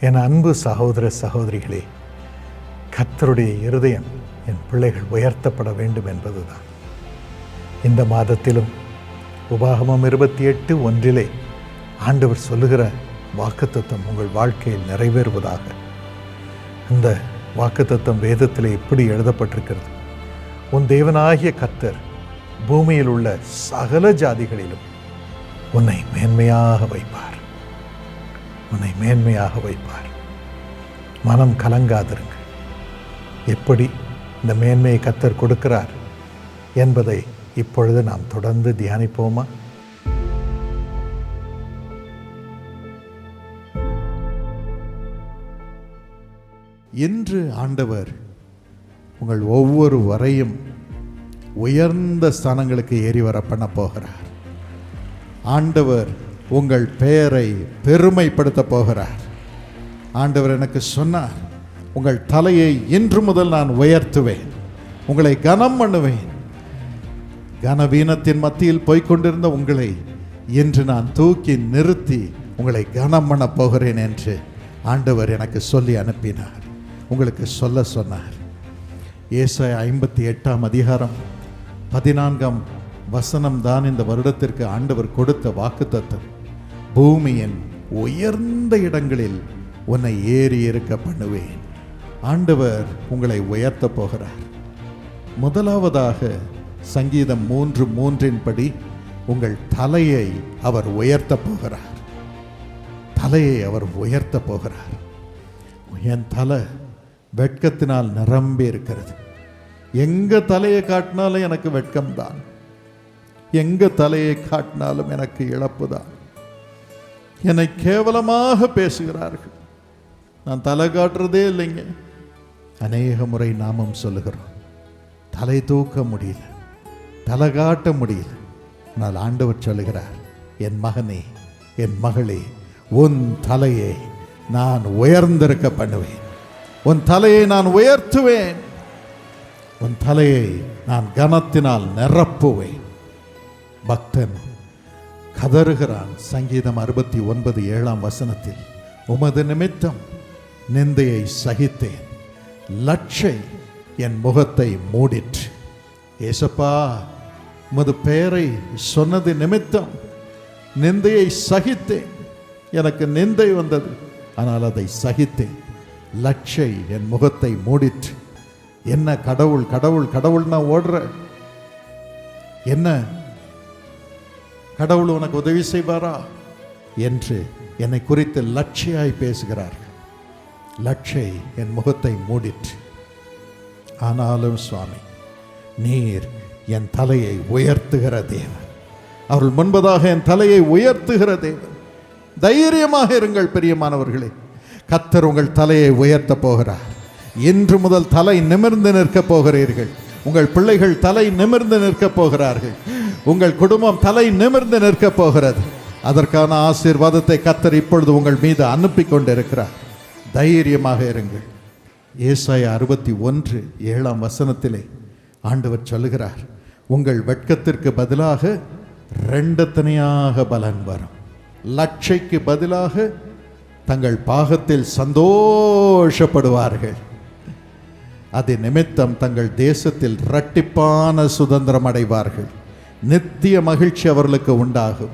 என் அன்பு சகோதர சகோதரிகளே, கர்த்தருடைய இருதயம் என் பிள்ளைகள் உயர்த்தப்பட வேண்டும் என்பதுதான். இந்த மாதத்திலும் உபாகமம் 28:1 ஆண்டவர் சொல்லுகிற வாக்குத்தத்தம் உங்கள் வாழ்க்கையில் நிறைவேறுவதாக. இந்த வாக்குத்தத்தம் வேதத்தில் இப்படி எழுதப்பட்டிருக்கிறது: உன் தேவனாகிய கர்த்தர் பூமியில் உள்ள சகல ஜாதிகளிலும் உன்னை மேன்மையாக வைப்பார், உன்னை மேன்மையாக வைப்பார். மனம் கலங்காதிருங்கள். எப்படி இந்த மேன்மையை கர்த்தர் கொடுக்கிறார் என்பதை இப்பொழுது நாம் தொடர்ந்து தியானிப்போமா? இன்று ஆண்டவர் உங்கள் ஒவ்வொருவரையும் உயர்ந்த ஸ்தானங்களுக்கு ஏறி வர பண்ண போகிறார். ஆண்டவர் உங்கள் பெயரை பெருமைப்படுத்த போகிறார். ஆண்டவர் எனக்கு சொன்னார், உங்கள் தலையை இன்று முதல் நான் உயர்த்துவேன், உங்களை கனம் பண்ணுவேன். கனவீனத்தின் மத்தியில் போய்கொண்டிருந்த உங்களை இன்று நான் தூக்கி நிறுத்தி உங்களை கனம் பண்ண போகிறேன் என்று ஆண்டவர் எனக்கு சொல்லி அனுப்பினார், உங்களுக்கு சொல்ல சொன்னார். ஏசாயா 58:14 தான் இந்த வருடத்திற்கு ஆண்டவர் கொடுத்த வாக்குத்தத்தம். பூமியின் உயர்ந்த இடங்களில் உன்னை ஏறி இருக்க பண்ணுவேன். ஆண்டவர் உங்களை உயர்த்த போகிறார். முதலாவதாக சங்கீதம் 3:3 படி உங்கள் தலையை அவர் உயர்த்த போகிறார். தலையை அவர் உயர்த்த போகிறார். என் தலை வெட்கத்தினால் நிரம்பி இருக்கிறது. எங்க தலையை காட்டினாலும் எனக்கு வெட்கம்தான், எங்க தலையை காட்டினாலும் எனக்கு இழப்பு தான். என்னை கேவலமாக பேசுகிறார்கள். நான் தலை காட்டுறதே இல்லைங்க. அநேக முறை நாமும் சொல்லுகிறோம், தலை தூக்க முடியல, தலை காட்ட முடியல. ஆனால் ஆண்டவர் சொல்லுகிறார், என் மகனே, என் மகளே, உன் தலையை நான் உயர்ந்திருக்க பண்ணுவேன், உன் தலையை நான் உயர்த்துவேன், உன் தலையை நான் கனத்தினால் நிரப்புவேன். பக்தன் கதறுகிறான். சங்கீதம் 69:7 உமது நிமித்தம் நிந்தையை சகித்தேன், லட்சை என் முகத்தை மூடிற்று. ஏசப்பா, உமது பெயரை சொன்னது நிமித்தம் நிந்தையை சகித்தேன். எனக்கு நிந்தை வந்தது, ஆனால் அதை சகித்தேன். லட்சை என் முகத்தை மூடிற்று. என்ன கடவுள் கடவுள் கடவுள்னா ஓடுற? என்ன கடவுள் உனக்கு உதவி செய்வாரா என்று என்னை குறித்து லட்சியாய் பேசுகிறார்கள். லட்சை என் முகத்தை மூடிற்று. ஆனாலும் சுவாமி, நீர் என் தலையை உயர்த்துகிற தேவன், அவர்கள் முன்பதாக என் தலையை உயர்த்துகிற தேவன். தைரியமாக இருங்கள் பிரியமானவர்களே, கர்த்தர் உங்கள் தலையை உயர்த்த போகிறார். இன்று முதல் தலை நிமிர்ந்து நிற்க போகிறீர்கள். உங்கள் பிள்ளைகள் தலை நிமிர்ந்து நிற்க போகிறார்கள். உங்கள் குடும்பம் தலை நிமிர்ந்து நிற்க போகிறது. அதற்கான ஆசீர்வாதத்தை கர்த்தர் இப்பொழுது உங்கள் மீது அனுப்பி கொண்டிருக்கிறார். தைரியமாக இருங்கள். ஏசாயா 61:7 ஆண்டவர் சொல்லுகிறார், உங்கள் வெட்கத்திற்கு பதிலாக 2 தனியாக பலன் வரும். லட்சைக்கு பதிலாக தங்கள் பாகத்தில் சந்தோஷப்படுவார்கள். அது நிமித்தம் தங்கள் தேசத்தில் இரட்டிப்பான சுதந்திரம் அடைவார்கள். நித்திய மகிழ்ச்சி அவர்களுக்கு உண்டாகும்.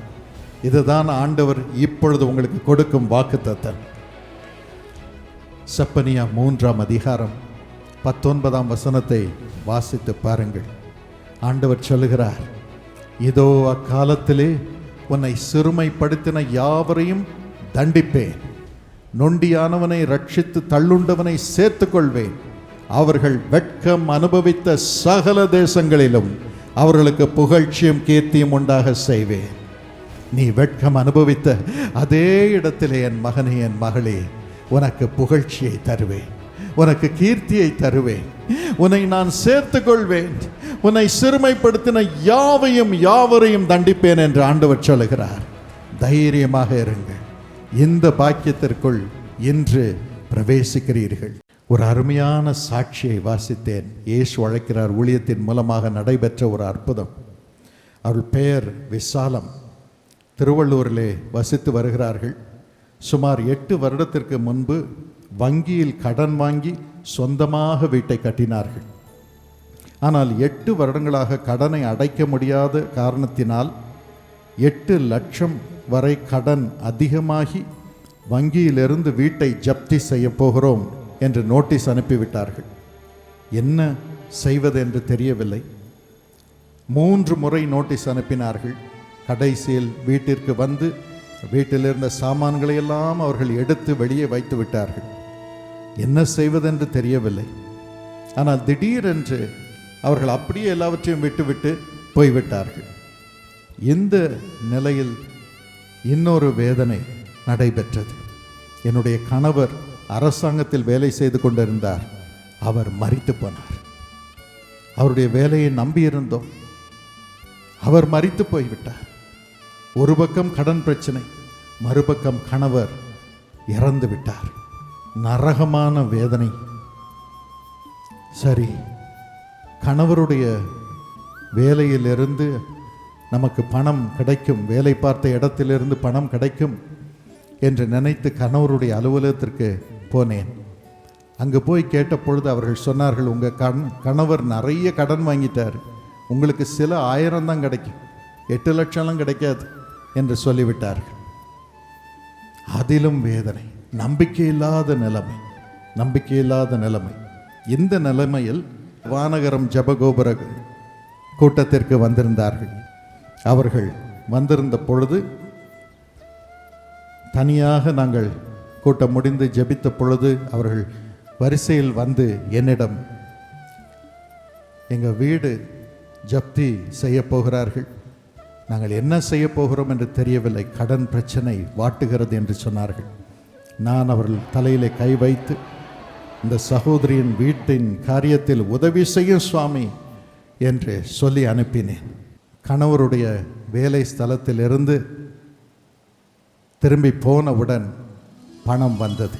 இதுதான் ஆண்டவர் இப்பொழுது உங்களுக்கு கொடுக்கும் வாக்குத்தத்தம். செப்பனியா 3:19 வாசித்து பாருங்கள். ஆண்டவர் சொல்லுகிறார், இதோ அக்காலத்திலே உன்னை சிறுமைப்படுத்தின யாவரையும் தண்டிப்பேன், நொண்டியானவனை ரட்சித்து தள்ளுண்டவனை சேர்த்துக் கொள்வேன். அவர்கள் வெட்கம் அனுபவித்த சகல தேசங்களிலும் அவர்களுக்கு புகழ்ச்சியும் கீர்த்தியும் உண்டாக செய்வேன். நீ வெட்கம் அனுபவித்த அதே இடத்திலே என் மகனே, என் மகளே, உனக்கு புகழ்ச்சியை தருவேன், உனக்கு கீர்த்தியை தருவேன், உன்னை நான் சேர்த்துக் கொள்வேன். உன்னை சிறுமைப்படுத்தின யாவரையும் தண்டிப்பேன் என்று ஆண்டவர் சொல்லுகிறார். தைரியமாக இருங்கள். இந்த பாக்கியத்திற்குள் இன்று பிரவேசிக்கிறீர்கள். ஒரு அருமையான சாட்சியை வாசித்தேன். இயேசு அழைக்கிறார் ஊழியத்தின் மூலமாக நடைபெற்ற ஒரு அற்புதம். அவள் பெயர் விசாலம். திருவள்ளூரிலே வசித்து வருகிறார்கள். சுமார் 8 வருடத்திற்கு முன்பு வங்கியில் கடன் வாங்கி சொந்தமாக வீட்டை கட்டினார்கள். ஆனால் 8 வருடங்களாக கடனை அடைக்க முடியாத காரணத்தினால் 8 லட்சம் வரை கடன் அதிகமாகி வங்கியிலிருந்து வீட்டை ஜப்தி செய்ய போகிறோம் என்று நோட்டீஸ் அனுப்பிவிட்டார்கள். என்ன செய்வது என்று தெரியவில்லை. 3 முறை நோட்டீஸ் அனுப்பினார்கள். கடைசியில் வீட்டிற்கு வந்து வீட்டிலிருந்த சாமான்களை எல்லாம் அவர்கள் எடுத்து வெளியே வைத்து விட்டார்கள். என்ன செய்வதென்று தெரியவில்லை. ஆனால் திடீரென்று அவர்கள் அப்படியே எல்லாவற்றையும் விட்டுவிட்டு போய்விட்டார்கள். இந்த நிலையில் இன்னொரு வேதனை நடைபெற்றது. என்னுடைய கணவர் அரசாங்கத்தில் வேலை செய்து கொண்டிருந்தார். அவர் மரித்து போனார். அவருடைய வேலையை நம்பியிருந்தோம். அவர் மரித்து போய்விட்டார். ஒரு பக்கம் கடன் பிரச்சனை, மறுபக்கம் கணவர் இறந்து விட்டார். நரகமான வேதனை. சரி, கணவருடைய வேலையிலிருந்து நமக்கு பணம் கிடைக்கும், வேலை பார்த்த இடத்திலிருந்து பணம் கிடைக்கும் என்று நினைத்து கணவருடைய அலுவலகத்திற்கு போனேன். அங்கு போய் கேட்ட பொழுது அவர்கள் சொன்னார்கள், உங்கள் கணவர் நிறைய கடன் வாங்கிட்டார், உங்களுக்கு சில 1000 தான் கிடைக்கும், 8 லட்சம்லாம் கிடைக்காது என்று சொல்லிவிட்டார்கள். அதிலும் வேதனை. நம்பிக்கையில்லாத நிலைமை. இந்த நிலைமையில் வானகரம் ஜபகோபுர கூட்டத்திற்கு வந்திருந்தார்கள். அவர்கள் வந்திருந்த பொழுது தனியாக நாங்கள் கூட்டம் முடிந்து ஜெபித்த பொழுது அவர்கள் வரிசையில் வந்து என்னிடம், எங்கள் வீடு ஜப்தி செய்ய போகிறார்கள், நாங்கள் என்ன செய்ய போகிறோம் என்று தெரியவில்லை, கடன் பிரச்சனை வாட்டுகிறது என்று சொன்னார்கள். நான் அவர்கள் தலையிலே கை வைத்து, இந்த சகோதரியின் வீட்டின் காரியத்தில் உதவி செய்யும் சுவாமி என்று சொல்லி அனுப்பினேன். கணவருடைய வேலை ஸ்தலத்திலிருந்து திரும்பி போனவுடன் பணம் வந்தது.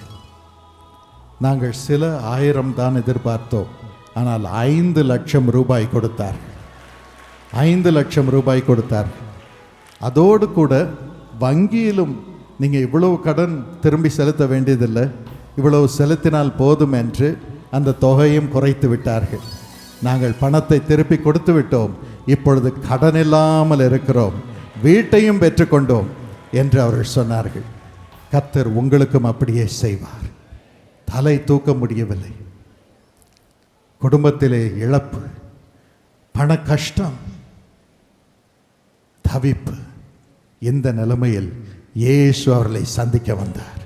நாங்கள் சில 1000 தான் எதிர்பார்த்தோம். ஆனால் 5 லட்சம் ரூபாய் கொடுத்தார். 5 லட்சம் ரூபாய் கொடுத்தார். அதோடு கூட வங்கியிலும் நீங்கள் இவ்வளவு கடன் திரும்பி செலுத்த வேண்டியதில்லை, இவ்வளவு செலுத்தினால் போதும் என்று அந்த தொகையும் குறைத்து விட்டார்கள். நாங்கள் பணத்தை திருப்பி கொடுத்து விட்டோம், இப்பொழுது கடன் இல்லாமல் இருக்கிறோம், வீட்டையும் பெற்றுக்கொண்டோம் என்று அவர்கள் சொன்னார்கள். கர்த்தர் உங்களுக்கும் அப்படியே செய்வார். தலை தூக்க முடியவில்லை, குடும்பத்திலே இழப்பு, பண கஷ்டம், தவிப்பு. இந்த நிலைமையில் இயேசு அவர்களை சந்திக்க வந்தார்.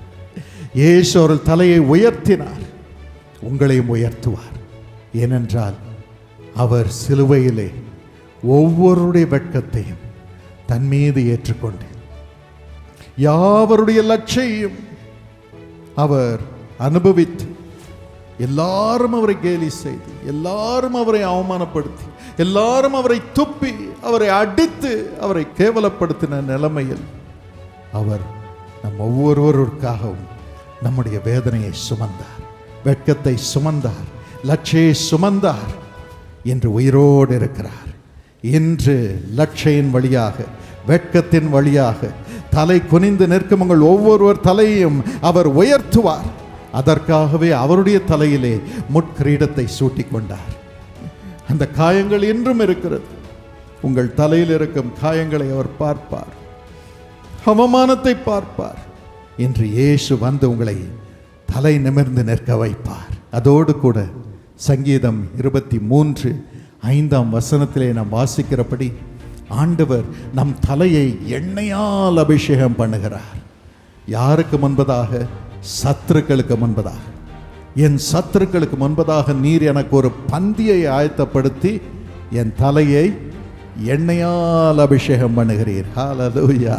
இயேசு அவர்கள் தலையை உயர்த்தினார். உங்களையும் உயர்த்துவார். ஏனென்றால் அவர் சிலுவையிலே ஒவ்வொருடைய வெட்கத்தையும் தன் மீது ஏற்றுக்கொண்டு யாவருடைய லட்சையும் அவர் அனுபவித்து, எல்லாரும் அவரை கேலி செய்து, எல்லாரும் அவரை அவமானப்படுத்தி, எல்லாரும் அவரை துப்பி, அவரை அடித்து, அவரை கேவலப்படுத்தின நிலைமையில் அவர் நம் ஒவ்வொருவருக்காகவும் நம்முடைய வேதனையை சுமந்தார், வெட்கத்தை சுமந்தார், லட்சையை சுமந்தார். இன்று உயிரோடு இருக்கிறார். இன்று லட்சையின் வழியாக, வெட்கத்தின் வழியாக தலை குனிந்து நிற்கும் உங்கள் ஒவ்வொருவர் தலையையும் அவர் உயர்த்துவார். அதற்காகவே அவருடைய தலையிலே முட்கிரீடத்தை சூட்டிக் கொண்டார். அந்த காயங்கள் இன்றும் இருக்கிறது. உங்கள் தலையில் இருக்கும் காயங்களை அவர் பார்ப்பார், அவமானத்தை பார்ப்பார். இன்று இயேசு வந்து உங்களை தலை நிமிர்ந்து நிற்க வைப்பார். அதோடு கூட சங்கீதம் 23:5 நாம் வாசிக்கிறபடி, ஆண்டவர் நம் தலையை எண்ணெயால் அபிஷேகம் பண்ணுகிறார். யாருக்கு முன்பதாக? சத்துருக்களுக்கு முன்பதாக. என் சத்துருக்களுக்கு முன்பதாக நீர் எனக்கு ஒரு பந்தியை ஆயத்தப்படுத்தி என் தலையை எண்ணெயால் அபிஷேகம் பண்ணுகிறீர். ஹல்லேலூயா.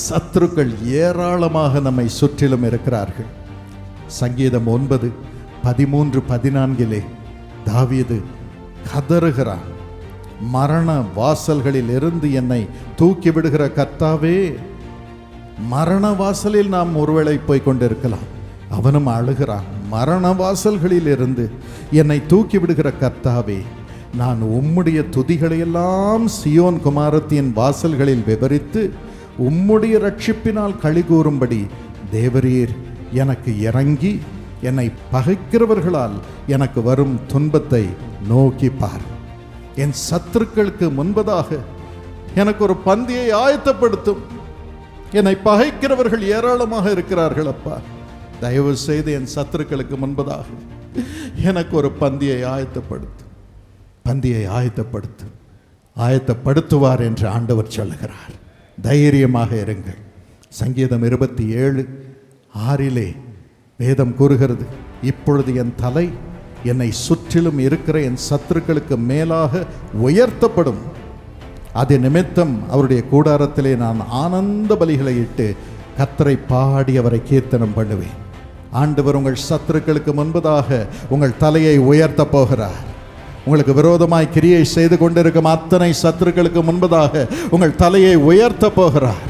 சத்துருக்கள் ஏராளமாக நம்மை சுற்றிலும் இருக்கிறார்கள். சங்கீதம் 9:13-14 தாவீது கதறுகிறான், மரண வாசல்களில் இருந்து என்னை தூக்கி விடுகிற கர்த்தாவே. மரண வாசலில் நாம் ஒருவேளை போய் கொண்டிருக்கலாம். அவனும் அழுகிறான், மரண வாசல்களில் இருந்து என்னை தூக்கி விடுகிற கர்த்தாவே, நான் உம்முடைய துதிகளையெல்லாம் சியோன் குமாரத்தின் வாசல்களில் விவரித்து உம்முடைய ரட்சிப்பினால் களி கூறும்படி தேவரீர் எனக்கு இறங்கி என்னை பகைக்கிறவர்களால் எனக்கு வரும் துன்பத்தை நோக்கி பார். என் சத்துருக்களுக்கு முன்பதாக எனக்கு ஒரு பந்தியை ஆயத்தப்படுத்தும். என்னை பகைக்கிறவர்கள் ஏராளமாக இருக்கிறார்கள் அப்பா. தயவு செய்து என் சத்துருக்களுக்கு முன்பதாக எனக்கு ஒரு பந்தியை ஆயத்தப்படுத்து. பந்தியை ஆயத்தப்படுத்துவார் என்று ஆண்டவர் சொல்லுகிறார். தைரியமாக இருங்கள். சங்கீதம் 27:6 வேதம் கூறுகிறது, இப்பொழுது என் தலை என்னை சுற்றிலும் இருக்கிற என் சத்துருக்களுக்கு மேலாக உயர்த்தப்படும். அது நிமித்தம் அவருடைய கூடாரத்திலே நான் ஆனந்த பலிகளை இட்டு கர்த்தரை பாடி அவரை கீர்த்தனம் பண்ணுவேன். ஆண்டவர் உங்கள் சத்துருக்களுக்கு முன்பதாக உங்கள் தலையை உயர்த்த போகிறார். உங்களுக்கு விரோதமாய் கிரியை செய்து கொண்டிருக்கும் அத்தனை சத்துருக்களுக்கு முன்பதாக உங்கள் தலையை உயர்த்த போகிறார்.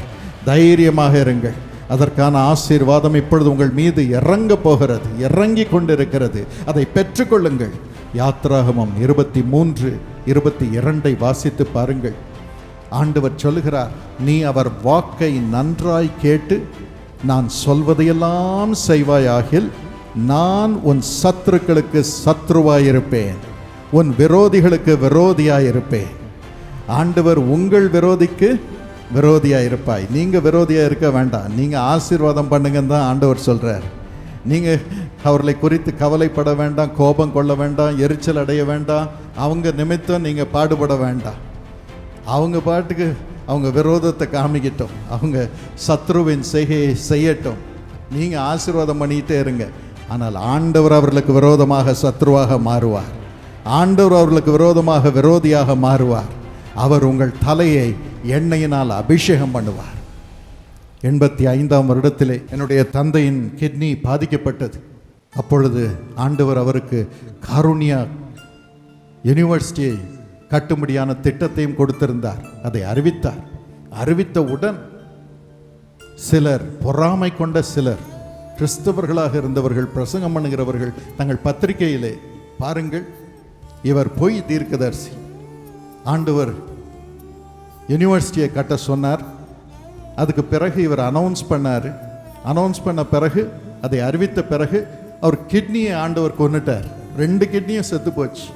தைரியமாக இருங்கள். அதற்கான ஆசீர்வாதம் இப்பொழுது உங்கள் மீது இறங்க போகிறது, இறங்கி கொண்டிருக்கிறது. அதை பெற்றுக்கொள்ளுங்கள். யாத்ராகமம் 23:22 வாசித்து பாருங்கள். ஆண்டவர் சொல்லுகிறார், நீ அவர் வாக்கை நன்றாய் கேட்டு நான் சொல்வதையெல்லாம் செய்வாயாகில் நான் உன் சத்துருக்களுக்கு சத்ருவாயிருப்பேன், உன் விரோதிகளுக்கு விரோதியாயிருப்பேன். ஆண்டவர் உங்கள் விரோதிக்கு விரோதியாயிருப்பாய். நீங்கள் விரோதியாக இருக்க வேண்டாம், நீங்கள் ஆசீர்வாதம் பண்ணுங்கன்னு தான் ஆண்டவர் சொல்கிறார். நீங்கள் அவர்களை குறித்து கவலைப்பட வேண்டாம், கோபம் கொள்ள வேண்டாம், எரிச்சல் அடைய வேண்டாம். அவங்க நிமித்தம் நீங்கள் பாடுபட வேண்டாம். அவங்க பாட்டுக்கு அவங்க விரோதத்தை காமிக்கிட்டோம், அவங்க சத்ருவின் செய்கையை செய்யட்டும். நீங்கள் ஆசீர்வாதம் பண்ணிக்கிட்டே இருங்க. ஆனால் ஆண்டவர் அவர்களுக்கு விரோதமாக சத்ருவாக மாறுவார். ஆண்டவர் அவர்களுக்கு விரோதமாக விரோதியாக மாறுவார். அவர் உங்கள் தலையை எண்ணெயினால் அபிஷேகம் பண்ணுவார். 85ஆம் வருடத்திலே என்னுடைய தந்தையின் கிட்னி பாதிக்கப்பட்டது. அப்பொழுது ஆண்டவர் அவருக்கு காருண்யா யூனிவர்சிட்டியை கட்டும்படியான திட்டத்தையும் கொடுத்திருந்தார். அதை அறிவித்தார். அறிவித்தவுடன் சிலர், பொறாமை கொண்ட சிலர், கிறிஸ்தவர்களாக இருந்தவர்கள், பிரசங்கம் பண்ணுகிறவர்கள், தங்கள் பத்திரிகையிலே பாருங்கள், இவர் பொய் தீர்க்கதரிசி, ஆண்டவர் யூனிவர்சிட்டியை கட்ட சொன்னார். அதுக்கு பிறகு இவர் அனௌன்ஸ் பண்ணார். அனௌன்ஸ் பண்ண பிறகு, அதை அறிவித்த பிறகு அவர் கிட்னியை ஆண்டவர் கொன்னுட்டார். 2 கிட்னியும் செத்து போச்சு.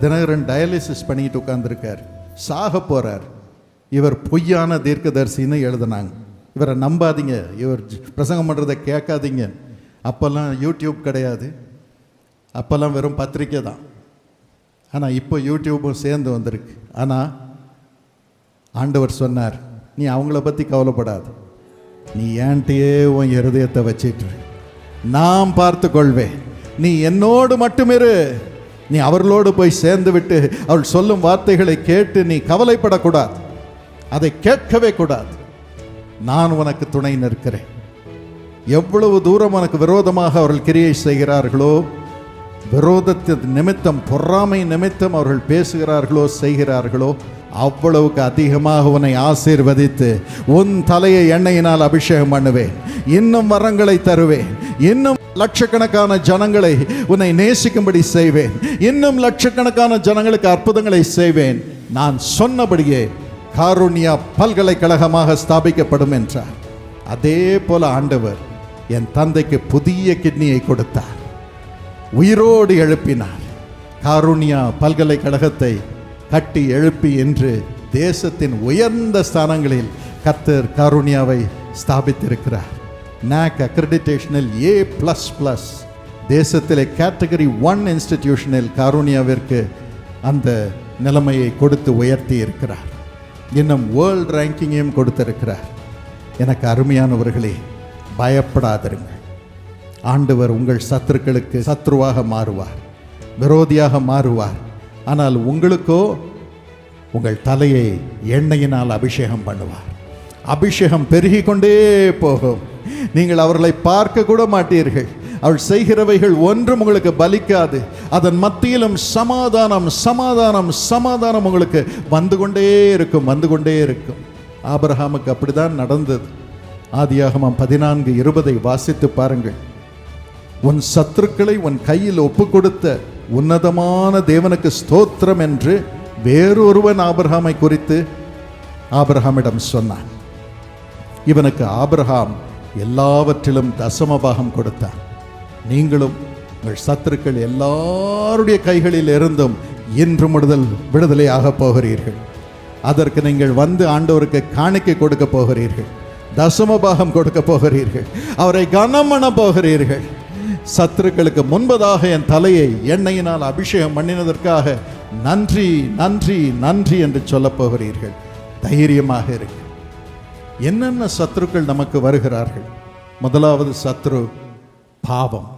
தினகரன் டயாலிசிஸ் பண்ணிக்கிட்டு உட்கார்ந்துருக்கார், சாக போறார். இவர் பொய்யான தீர்க்கதரிசின்னு எழுதினாங்க. இவரை நம்பாதீங்க, இவர் பிரசங்கம் பண்ணுறதை கேட்காதீங்க. அப்போல்லாம் யூடியூப் கிடையாது, அப்போல்லாம் வெறும் பத்திரிக்கை தான். ஆனால் இப்போ யூடியூப்பும் சேர்ந்து வந்திருக்கு. ஆனால் ஆண்டவர் சொன்னார், நீ அவங்கள பற்றி கவலைப்படாது, நீ ஏன்ட்டையே உன் இருதயத்தை வச்சிட்டு நான் பார்த்து கொள்வேன், நீ என்னோடு மட்டுமிரு. நீ அவர்களோடு போய் சேர்ந்து விட்டு அவள் சொல்லும் வார்த்தைகளை கேட்டு நீ கவலைப்படக்கூடாது, அதை கேட்கவே கூடாது. நான் உனக்கு துணை நிற்கிறேன். எவ்வளவு தூரம் உனக்கு விரோதமாக அவர்கள் கிரியை செய்கிறார்களோ, விரோதத்தின் நிமித்தம், பொறாமை நிமித்தம் அவர்கள் பேசுகிறார்களோ, செய்கிறார்களோ, அவ்வளவுக்கு அதிகமாக உன்னை ஆசீர்வதித்து உன் தலையை எண்ணெயினால் அபிஷேகம் பண்ணுவேன். இன்னும் வரங்களை தருவேன். இன்னும் லட்சக்கணக்கான ஜனங்களை உன்னை நேசிக்கும்படி செய்வேன். இன்னும் லட்சக்கணக்கான ஜனங்களுக்கு அற்புதங்களை செய்வேன். நான் சொன்னபடியே காருண்யா பல்கலைக்கழகமாக ஸ்தாபிக்கப்படும் என்றார். அதே போல ஆண்டவர் என் தந்தைக்கு புதிய கிட்னியை கொடுத்தார், உயிரோடு எழுப்பினார். காருண்யா பல்கலைக்கழகத்தை கட்டி எழுப்பி என்று தேசத்தின் உயர்ந்த ஸ்தானங்களில் கர்த்தர் காருண்யாவை ஸ்தாபித்திருக்கிறார். NAC அக்ரெடிடேஷனில் A++, தேசத்திலே கேட்டகரி 1 இன்ஸ்டிடியூஷனில் காருண்யாவிற்கு அந்த நிலைமையை கொடுத்து உயர்த்தி இருக்கிறார். இன்னும் வேர்ல்ட் ரேங்கிங்கையும் கொடுத்திருக்கிறார். எனக்கு அருமையானவர்களே, பயப்படாதிருங்கள். ஆண்டவர் உங்கள் சத்துருக்களுக்கு சத்ருவாக மாறுவார், விரோதியாக மாறுவார். ஆனால் உங்களுக்கோ உங்கள் தலையை எண்ணெயினால் அபிஷேகம் பண்ணுவார். அபிஷேகம் பெருகி கொண்டே போகும். நீங்கள் அவர்களை பார்க்க கூட மாட்டீர்கள். அவள் செய்கிறவைகள் ஒன்றும் உங்களுக்கு பலிக்காது. அதன் மத்தியிலும் சமாதானம், சமாதானம், சமாதானம் உங்களுக்கு வந்து கொண்டே இருக்கும், வந்து கொண்டே இருக்கும். ஆபிரகாமுக்கு அப்படிதான் நடந்தது. ஆதியாகமம் 14:20 வாசித்து பாருங்கள். உன் சத்துருக்களை உன் கையில் ஒப்பு கொடுத்த உன்னதமான தேவனுக்கு ஸ்தோத்திரம் என்று வேறொருவன் ஆபிரகாமை குறித்து ஆபிரகாமிடம் சொன்னான். இவனுக்கு ஆபிரகாம் எல்லாவற்றிலும் தசமபாகம் கொடுத்தார். நீங்களும் உங்கள் சத்துருக்கள் எல்லாருடைய கைகளில் இருந்தும் இன்று விடுதலையாக போகிறீர்கள். அதற்கு நீங்கள் வந்து ஆண்டவருக்கு காணிக்கை கொடுக்க போகிறீர்கள், தசமபாகம் கொடுக்க போகிறீர்கள், அவரை கனம் பண்ண போகிறீர்கள். சத்துருக்களுக்கு முன்பதாக என் தலையை எண்ணெயினால் அபிஷேகம் பண்ணினதற்காக நன்றி நன்றி நன்றி என்று சொல்ல போகிறீர்கள். தைரியமாக இருக்கு. என்னென்ன சத்துருக்கள் நமக்கு வருகிறார்கள்? முதலாவது சத்துரு பாவம்.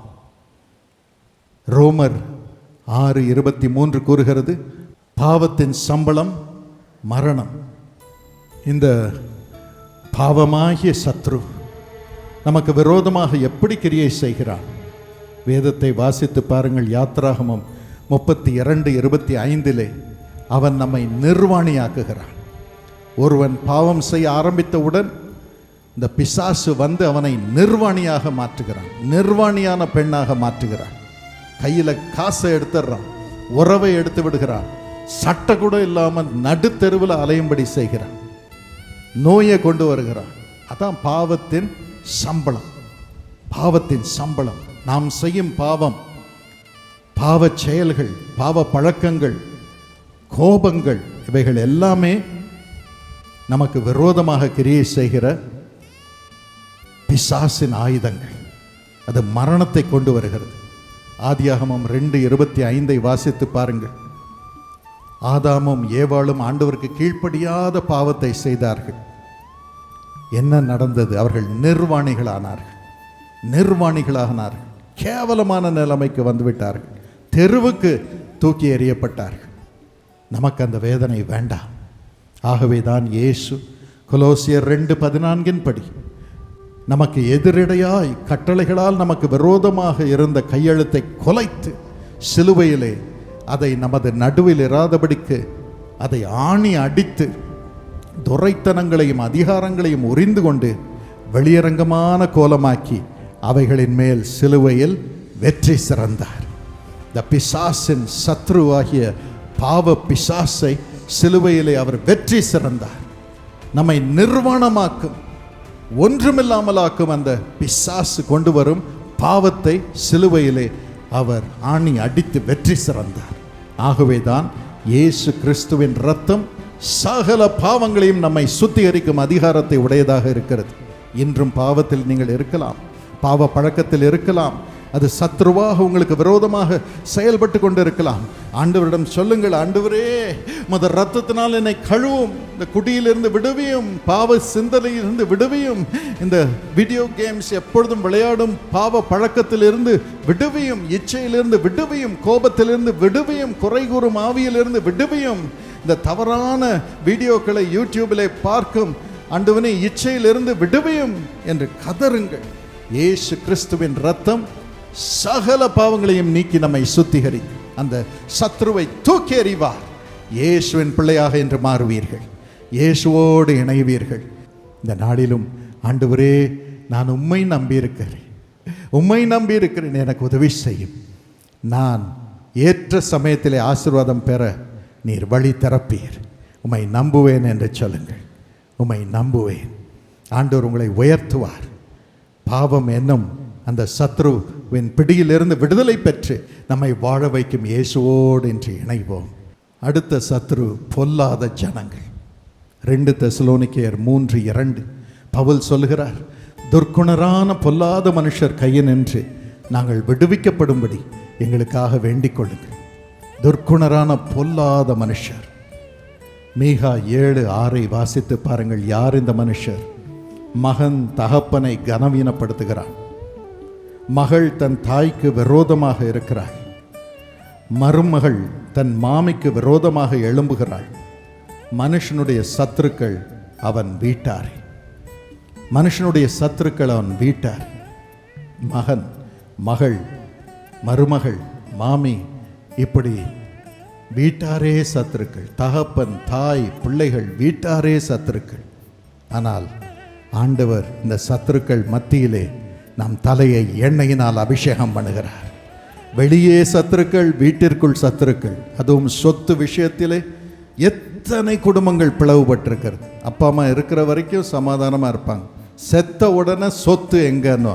ரோமர் 6:23 கூறுகிறது, பாவத்தின் சம்பளம் மரணம். இந்த பாவமாகிய சத்ரு நமக்கு விரோதமாக எப்படி கிரியை செய்கிறான்? வேதத்தை வாசித்து பாருங்கள். யாத்ராகமம் 32:25 அவன் நம்மை நிர்வாணியாக்குகிறான். ஒருவன் பாவம் செய்ய ஆரம்பித்தவுடன் இந்த பிசாசு வந்து அவனை நிர்வாணியாக மாற்றுகிறான், நிர்வாணியான பெண்ணாக மாற்றுகிறான். கையில் காசை எடுத்துடுறான், உறவை எடுத்து விடுகிறான், சட்டை கூட இல்லாமல் நடுத்தெருவில் அலையும்படி செய்கிறான், நோயை கொண்டு வருகிறான். அதான் பாவத்தின் சம்பளம். பாவத்தின் சம்பளம் நாம் செய்யும் பாவம், பாவ செயல்கள், பாவ பழக்கங்கள், கோபங்கள், இவைகள் எல்லாமே நமக்கு விரோதமாக கிரியை செய்கிற பிசாசின் ஆயுதங்கள். அது மரணத்தை கொண்டு வருகிறது. ஆதியாகமம் 2:25 வாசித்து பாருங்கள். ஆதாமும் ஏவாளும் ஆண்டவருக்கு கீழ்ப்படியாத பாவத்தை செய்தார்கள். என்ன நடந்தது? அவர்கள் நிர்வாணிகளானார்கள், நிர்வாணிகளானார்கள். கேவலமான நிலைமைக்கு வந்துவிட்டார்கள், தெருவுக்கு தூக்கி எறியப்பட்டார்கள். நமக்கு அந்த வேதனை வேண்டாம். ஆகவே தான் இயேசு கொலோசியர் 2:14 படி நமக்கு எதிரடையாய் கட்டளைகளால் நமக்கு விரோதமாக இருந்த கையெழுத்தை கொலைத்து சிலுவையிலே அதை நமது நடுவில் இராதபடிக்கு அதை ஆணி அடித்து துரைத்தனங்களையும் அதிகாரங்களையும் உரிந்து கொண்டு வெளியரங்கமான கோலமாக்கி அவைகளின் மேல் சிலுவையில் வெற்றி சிறந்தார். இந்த பிசாசின் சத்ருவாகிய பாவ பிசாசை சிலுவையிலே அவர் வெற்றி சிறந்தார். நம்மை நிர்வாணமாக்கும், ஒன்றுமில்லாமலாக்கும் அந்த பிசாசு கொண்டு வரும் பாவத்தை சிலுவையிலே அவர் ஆணி அடித்து வெற்றி சிறந்தார். ஆகவேதான் இயேசு கிறிஸ்துவின் இரத்தம் சகல பாவங்களையும் நம்மை சுத்திகரிக்கும் அதிகாரத்தை உடையதாக இருக்கிறது. இன்றும் பாவத்தில் நீங்கள் இருக்கலாம், பாவ பழக்கத்தில் இருக்கலாம், அது சத்ருவாக உங்களுக்கு விரோதமாக செயல்பட்டு கொண்டு இருக்கலாம். ஆண்டவரிடம் சொல்லுங்கள், ஆண்டவரே உமது இரத்தத்தினால் என்னை கழுவும், இந்த குடியிலிருந்து விடுவியும், பாவ சிந்தனையிலிருந்து விடுவியும், இந்த வீடியோ கேம்ஸ் எப்பொழுதும் விளையாடும் பாவ பழக்கத்திலிருந்து விடுவியும், இச்சையிலிருந்து விடுவியும், கோபத்திலிருந்து விடுவியும், குறை கூறும் ஆவியிலிருந்து விடுவியும், இந்த தவறான வீடியோக்களை யூடியூபிலே பார்க்கும் ஆண்டவனே இச்சையிலிருந்து விடுவியும் என்று கதறுங்கள். இயேசு கிறிஸ்துவின் இரத்தம் சகல பாவங்களையும் நீக்கி நம்மை சுத்திகரி அந்த சத்ருவை தூக்கி எறிவார். இயேசுவின் பிள்ளையாக என்று மாறுவீர்கள், இயேசுவோடு இணைவீர்கள். இந்த நாளிலும் ஆண்டவரே நான் உம்மை நம்பியிருக்கிறேன், உம்மை நம்பியிருக்கிறேன், எனக்கு உதவி செய்யும், நான் ஏற்ற சமயத்திலே ஆசீர்வாதம் பெற நீர் வழி திறப்பீர், உம்மை நம்புவேன் என்று சொல்லுங்கள். உம்மை நம்புவேன். ஆண்டவர் உங்களை உயர்த்துவார். பாவம் என்னும் அந்த சத்ருவின் பிடியிலிருந்து விடுதலை பெற்று நம்மை வாழ வைக்கும் இயேசுவோடு என்று இணைவோம். அடுத்த சத்ரு பொல்லாத ஜனங்கள். 2 தெசலோனிக்கேயர் 3:2 பவுல் சொல்கிறார், துர்க்குணரான பொல்லாத மனுஷர் கையினின்று நாங்கள் விடுவிக்கப்படும்படி எங்களுக்காக வேண்டிக் கொள்ளுங்கள். துர்க்குணரான பொல்லாத மனுஷர். மீகா 7:6 வாசித்து பாருங்கள். யார் இந்த மனுஷர்? மகன் தகப்பனை கனவீனப்படுத்துகிறான், மகள் தன் தாய்க்கு விரோதமாக இருக்கிறாள், மருமகள் தன் மாமிக்கு விரோதமாக எழும்புகிறாள். மனுஷனுடைய சத்துருக்கள் அவன் வீட்டார், மனுஷனுடைய சத்துருக்கள் அவன் வீட்டார். மகன், மகள், மருமகள், மாமி, இப்படி வீட்டாரே சத்துருக்கள். தகப்பன், தாய், பிள்ளைகள், வீட்டாரே சத்துருக்கள். ஆனால் ஆண்டவர் இந்த சத்துருக்கள் மத்தியிலே நம் தலையை எண்ணெயினால் அபிஷேகம் பண்ணுகிறார். வெளியே சத்துருக்கள், வீட்டிற்குள் சத்துருக்கள். அதுவும் சொத்து விஷயத்திலே எத்தனை குடும்பங்கள் பிளவுபட்டிருக்கிறது. அப்பா அம்மா இருக்கிற வரைக்கும் சமாதானமாக இருப்பாங்க, செத்த உடனே சொத்து எங்கன்னு,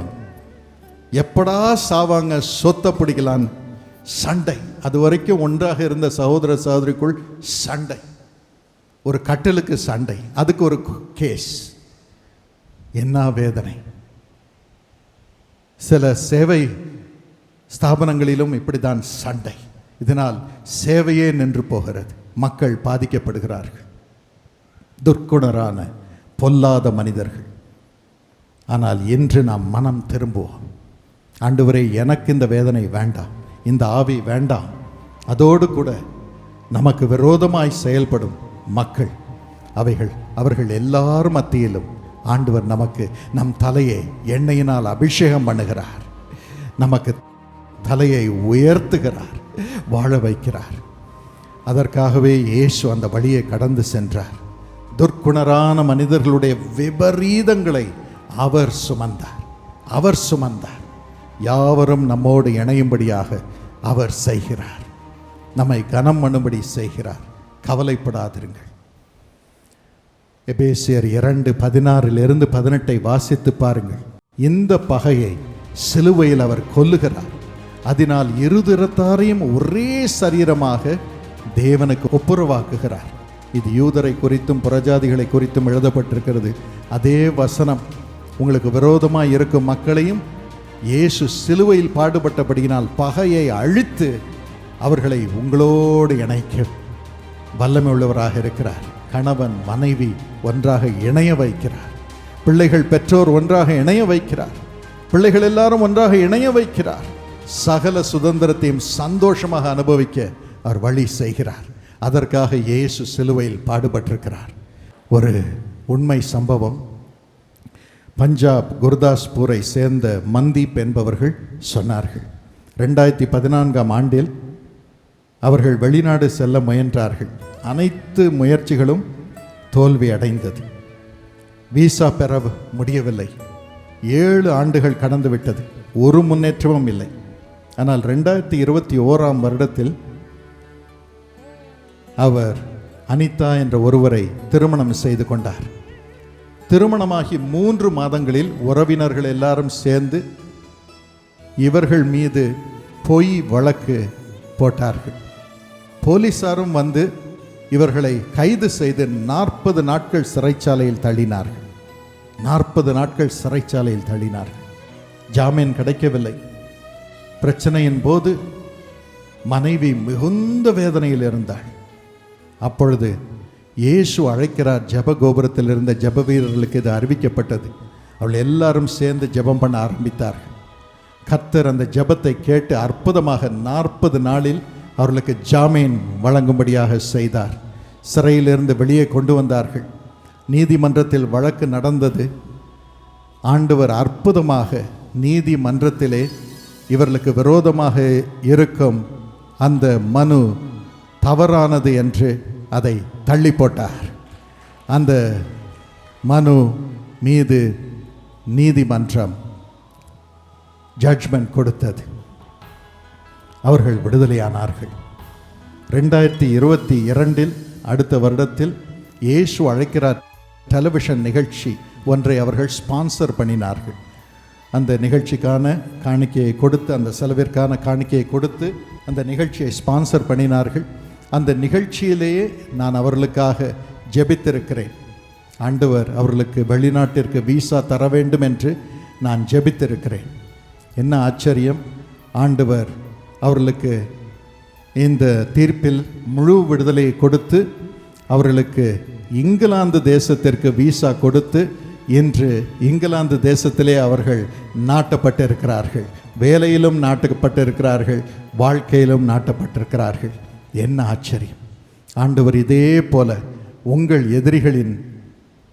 எப்படா சாவாங்க, சொத்தை பிடிக்கலான்னு சண்டை. அது வரைக்கும் ஒன்றாக இருந்த சகோதர சகோதரிக்குள் சண்டை, ஒரு கட்டிலுக்கு சண்டை, அதுக்கு ஒரு கேஸ். என்ன வேதனை! சில சேவை ஸ்தாபனங்களிலும் இப்படிதான் சண்டை. இதனால் சேவையே நின்று போகிறது, மக்கள் பாதிக்கப்படுகிறார்கள், துர்க்குணரான பொல்லாத மனிதர்கள். ஆனால் இன்று நாம் மனம் திரும்புவோம். ஆண்டவரே, எனக்கு இந்த வேதனை வேண்டாம், இந்த ஆவி வேண்டாம். அதோடு கூட நமக்கு விரோதமாய் செயல்படும் மக்கள், அவர்கள் எல்லார் மத்தியிலும் ஆண்டவர் நமக்கு நம் தலையை எண்ணெயினால் அபிஷேகம் பண்ணுகிறார், நமக்கு தலையை உயர்த்துகிறார், வாழ வைக்கிறார். அதற்காகவே இயேசு அந்த வழியை கடந்து சென்றார். துர்க்குணரான மனிதர்களுடைய விபரீதங்களை அவர் சுமந்தார். யாவரும் நம்மோடு இணையும்படியாக அவர் செய்கிறார், நம்மை கனம் பண்ணும்படி செய்கிறார். கவலைப்படாதிருங்கள். எபேசியர் 2:16-18 வாசித்து பாருங்கள். இந்த பகையை சிலுவையில் அவர் கொல்லுகிறார். அதனால் இருதிறத்தாரையும் ஒரே சரீரமாக தேவனுக்கு ஒப்புரவாக்குகிறார். இது யூதரை குறித்தும் புறஜாதிகளை குறித்தும் எழுதப்பட்டிருக்கிறது. அதே வசனம் உங்களுக்கு விரோதமாக இருக்கும் மக்களையும் இயேசு சிலுவையில் பாடுபட்டபடியினால் பகையை அழித்து அவர்களை உங்களோடு இணைக்க வல்லமை உள்ளவராக இருக்கிறார். கணவன் மனைவி ஒன்றாக இணைய வைக்கிறார், பிள்ளைகள் பெற்றோர் ஒன்றாக இணைய வைக்கிறார், பிள்ளைகள் எல்லாரும் ஒன்றாக இணைய வைக்கிறார். சகல சுதந்திரத்தையும் சந்தோஷமாக அனுபவிக்க அவர் வழி செய்கிறார். அதற்காக இயேசு சிலுவையில் பாடுபட்டிருக்கிறார். ஒரு உண்மை சம்பவம், பஞ்சாப் குர்தாஸ்பூரை சேர்ந்த மந்தீப் என்பவர்கள் சொன்னார்கள். 2014ஆம் ஆண்டில் அவர்கள் வெளிநாடு செல்ல முயன்றார்கள். அனைத்து முயற்சிகளும் தோல்வி அடைந்தது. விசா பெற முடியவில்லை. 7 ஆண்டுகள் கடந்து விட்டது, ஒரு முன்னேற்றமும் இல்லை. ஆனால் 2021ஆம் வருடத்தில் அவர் அனிதா என்ற ஒருவரை திருமணம் செய்து கொண்டார். திருமணமாகி 3 மாதங்களில் உறவினர்கள் எல்லாரும் சேர்ந்து இவர்கள் மீது பொய் வழக்கு போட்டார்கள். போலீசாரும் வந்து இவர்களை கைது செய்து 40 நாட்கள் சிறைச்சாலையில் தள்ளினார்கள். 40 நாட்கள் சிறைச்சாலையில் தள்ளினார்கள். ஜாமீன் கிடைக்கவில்லை. பிரச்சனையின் போது மனைவி மிகுந்த வேதனையில் இருந்தாள். அப்பொழுது இயேசு அழைக்கிறார். ஜெப கோபுரத்தில் இருந்த ஜெப வீரர்களுக்கு இது அறிவிக்கப்பட்டது. அவள் எல்லாரும் சேர்ந்து ஜெபம் பண்ண ஆரம்பித்தார்கள். கர்த்தர் அந்த ஜெபத்தை கேட்டு அற்புதமாக 40 நாளில் அவர்களுக்கு ஜாமீன் வழங்கும்படியாக செய்தார். சிறையிலிருந்து வெளியே கொண்டு வந்தார்கள். நீதிமன்றத்தில் வழக்கு நடந்தது. ஆண்டவர் அற்புதமாக நீதிமன்றத்திலே இவர்களுக்கு விரோதமாக இருக்கும் அந்த மனு தவறானது என்று அதை தள்ளி போட்டார். அந்த மனு மீது நீதிமன்றம் ஜட்ஜ்மெண்ட் கொடுத்தது. அவர்கள் விடுதலையானார்கள். 2022இல் அடுத்த வருடத்தில் இயேசு அழைக்கிறார் டெலிவிஷன் நிகழ்ச்சி ஒன்றை அவர்கள் ஸ்பான்சர் பண்ணினார்கள். அந்த நிகழ்ச்சிக்கான காணிக்கையை கொடுத்து, அந்த செலவிற்கான காணிக்கையை கொடுத்து அந்த நிகழ்ச்சியை ஸ்பான்சர் பண்ணினார்கள். அந்த நிகழ்ச்சியிலேயே நான் அவர்களுக்காக ஜெபித்திருக்கிறேன். ஆண்டவர் அவர்களுக்கு வெளிநாட்டிற்கு விசா தர வேண்டும் என்று நான் ஜெபித்திருக்கிறேன். என்ன ஆச்சரியம்! ஆண்டவர் அவர்களுக்கு இந்த தீர்ப்பில் முழு விடுதலையை கொடுத்து அவர்களுக்கு இங்கிலாந்து தேசத்திற்கு விசா கொடுத்து இன்று இங்கிலாந்து தேசத்திலே அவர்கள் நாட்டப்பட்டிருக்கிறார்கள். வேலையிலும் நாட்டப்பட்டிருக்கிறார்கள், வாழ்க்கையிலும் நாட்டப்பட்டிருக்கிறார்கள். என்ன ஆச்சரியம்! ஆண்டவர் இதே போல உங்கள் எதிரிகளின்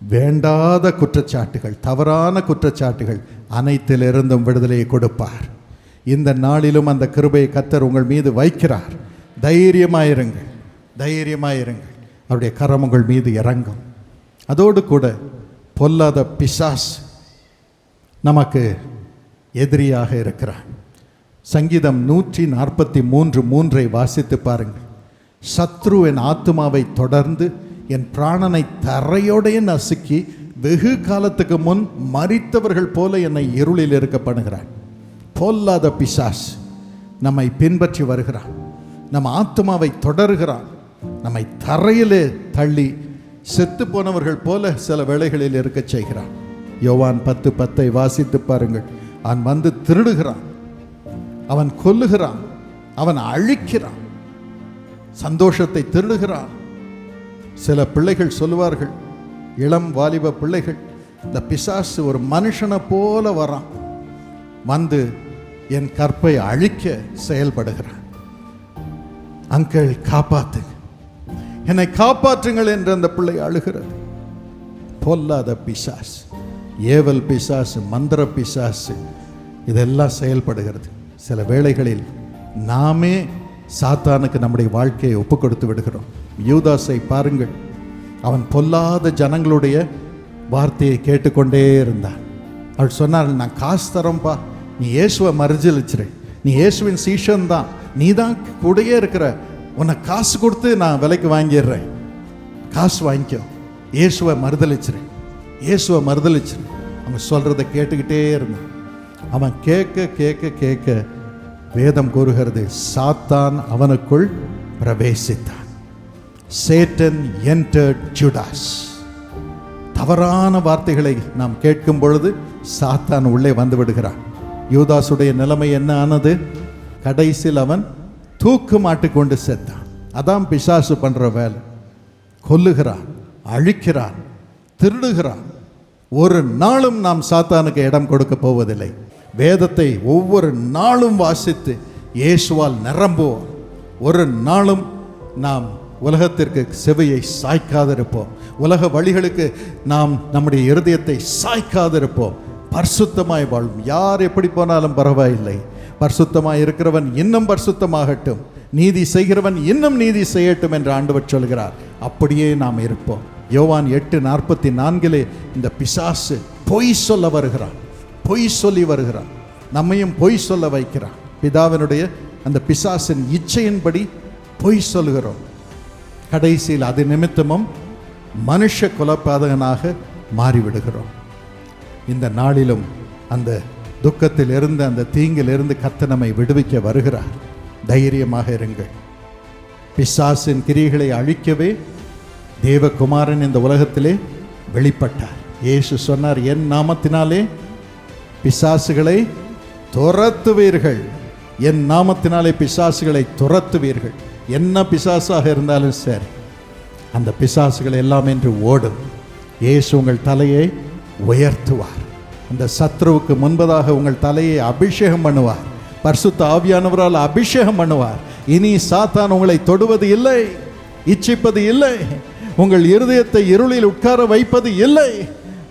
வேண்டாத குற்றச்சாட்டுகள், தவறான குற்றச்சாட்டுகள் அனைத்திலிருந்தும் விடுதலையை கொடுப்பார். இந்த நாளிலும் அந்த கிருபையை கர்த்தர் உங்கள் மீது வைக்கிறார். தைரியமாயிருங்கள், தைரியமாயிருங்கள். அவருடைய கரம் உங்கள் மீது இறங்கும். அதோடு கூட பொல்லாத பிசாஸ் நமக்கு எதிரியாக இருக்கிறான். சங்கீதம் 143:3 வாசித்து பாருங்கள். சத்ரு என் ஆத்துமாவை தொடர்ந்து என் பிராணனை தரையோடைய நசுக்கி வெகு காலத்துக்கு முன் மரித்தவர்கள் போல என்னை இருளில் இருக்க பண்ணுகிறான். பொல்லாத பிசாஸ் நம்மை பின்பற்றி வருகிறான். நம் ஆத்மாவை தொடர்கிறான். நம்மை தரையிலே தள்ளி செத்து போனவர்கள் போல சில வேளைகளில் இருக்க செய்கிறான். யோவான் 10:10 வாசித்து பாருங்கள். அவன் வந்து திருடுகிறான், அவன் கொல்லுகிறான், அவன் அழிக்கிறான், சந்தோஷத்தை திருடுகிறான். சில பிள்ளைகள் சொல்லுவார்கள், இளம் வாலிப பிள்ளைகள், இந்த பிசாசு ஒரு மனுஷனை போல வரான், வந்து என் கற்பை அழிக்க செயல்படுகிறான். அங்கிள் காப்பாத்துங்க, என்னை காப்பாற்றுங்கள் என்று அந்த பிள்ளை அழுகிறது. பொல்லாத பிசாசு, ஏவல் பிசாசு, மந்திர பிசாசு, இதெல்லாம் செயல்படுகிறது. சில வேளைகளில் நாமே சாத்தானுக்கு நம்முடைய வாழ்க்கையை ஒப்பு கொடுத்து விடுகிறோம். யூதாசை பாருங்கள், அவன் பொல்லாத ஜனங்களுடைய வார்த்தையை கேட்டுக்கொண்டே இருந்தான். அவள் சொன்னாள், நான் காசு தரேன்ப்பா, நீ இயேசுவை மறுதலிச்சிரு, நீ இயேசுவின் சீஷன் தான், நீ தான் கூடயே இருக்கிற, உன்னை காசு கொடுத்து நான் விலைக்கு வாங்கிடுறேன், காசு வாங்கிக்கோ, இயேசுவை மறுதலிச்சிரு, இயேசுவை மறுதலிச்சிரு. அவன் சொல்கிறத கேட்டுக்கிட்டே இருந்தான். அவன் கேட்க கேட்க கேட்க வேதம் கூறுகிறது, சாத்தான் அவனுக்குள் பிரவேசித்தான். Satan entered Judas. தவறான வார்த்தைகளை நாம் கேட்கும் பொழுது சாத்தான் உள்ளே வந்து விடுகிறான். யூதாசுடைய நிலைமை என்ன ஆனது? கடைசியில் அவன் தூக்கு மாட்டிக்கொண்டு செத்தான். அதான் பிசாசு பண்ற வேலை. கொல்லுகிறான், அழிக்கிறான், திருடுகிறான். ஒரு நாளும் நாம் சாத்தானுக்கு இடம் கொடுக்க போவதில்லை. வேதத்தை ஒவ்வொரு நாளும் வாசித்து இயேசுவால் நிரம்புவோம். ஒரு நாளும் நாம் உலகத்திற்கு செவியை சாய்க்காதிருப்போம். உலக வழிகளுக்கு நாம் நம்முடைய இருதயத்தை சாய்க்காதிருப்போம். பரிசுத்தமாய் வாழும். யார் எப்படி போனாலும் பரவாயில்லை. பரிசுத்தமாய் இருக்கிறவன் இன்னும் பரிசுத்தமாகட்டும், நீதி செய்கிறவன் இன்னும் நீதி செய்யட்டும் என்று ஆண்டவர் சொல்கிறார். அப்படியே நாம் இருப்போம். யோவான் 8:44 இந்த பிசாசு பொய் சொல்ல வருகிறான், பொய் சொல்லி வருகிறான், நம்மையும் பொய் சொல்ல வைக்கிறான். பிதாவினுடைய அந்த பிசாசின் இச்சையின்படி பொய் சொல்கிறோம். கடைசியில் அது நிமித்தமும் மனுஷ கொலைபாதகனாக மாறிவிடுகிறோம். இந்த நாளிலும் அந்த துக்கத்தில் இருந்து, அந்த தீங்கிலிருந்து கர்த்தர் நம்மை விடுவிக்க வருகிறார். தைரியமாக இருங்கள். பிசாசின் கிரியைகளை அழிக்கவே தேவகுமாரன் இந்த உலகத்திலே வெளிப்பட்டார். இயேசு சொன்னார், என் நாமத்தினாலே பிசாசுகளை துரத்துவீர்கள், என் நாமத்தினாலே பிசாசுகளை துரத்துவீர்கள். என்ன பிசாசாக இருந்தாலும் சரி, அந்த பிசாசுகள் எல்லாம் என்று ஓடும். இயேசு உங்கள் தலையை உயர்த்துவார். அந்த சத்ருவுக்கு முன்பதாக உங்கள் தலையை அபிஷேகம் பண்ணுவார். பரிசுத்த ஆவியானவரால் அபிஷேகம் பண்ணுவார். இனி சாத்தான் உங்களை தொடுவது இல்லை, இச்சிப்பது இல்லை, உங்கள் இருதயத்தை இருளில் உட்கார வைப்பது இல்லை,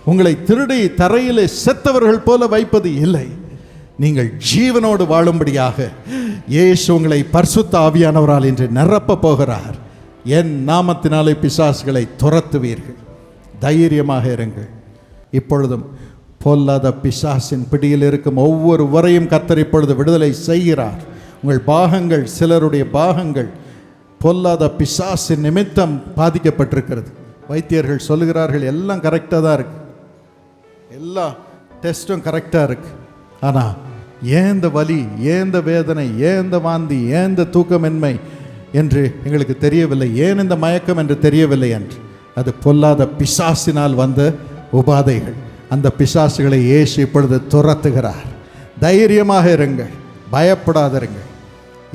உங்களை திருடி தரையிலே செத்தவர்கள் போல வைப்பது இல்லை. நீங்கள் ஜீவனோடு வாழும்படியாக இயேசு உங்களை பரிசுத்த ஆவியானவரால் இன்று நிரப்ப போகிறார். என் நாமத்தினாலே பிசாசுகளை துரத்துவீர்கள். தைரியமாக இருங்கள். இப்பொழுதும் பொல்லாத பிசாசின் பிடியில் இருக்கும் ஒவ்வொருவரையும் கர்த்தர் இப்பொழுது விடுதலை செய்கிறார். உங்கள் பாகங்கள், சிலருடைய பாகங்கள் பொல்லாத பிசாசின் நிமித்தம் பாதிக்கப்பட்டிருக்கிறது. வைத்தியர்கள் சொல்லுகிறார்கள், எல்லாம் கரெக்டாக தான் இருக்கு, எல்லா டெஸ்ட்டும் கரெக்டாக இருக்கு, ஆனால் ஏன் இந்த வலி, ஏன் இந்த வேதனை, ஏன் இந்த வாந்தி, ஏன் இந்த தூக்கமின்மை என்று எங்களுக்கு தெரியவில்லை, ஏன் இந்த மயக்கம் என்று தெரியவில்லை என்று. அது பொல்லாத பிசாசினால் வந்த உபாதைகள். அந்த பிசாசுகளை இயேசு இப்பொழுது துரத்துகிறார். தைரியமாக இருங்கள், பயப்படாதிருங்கள்.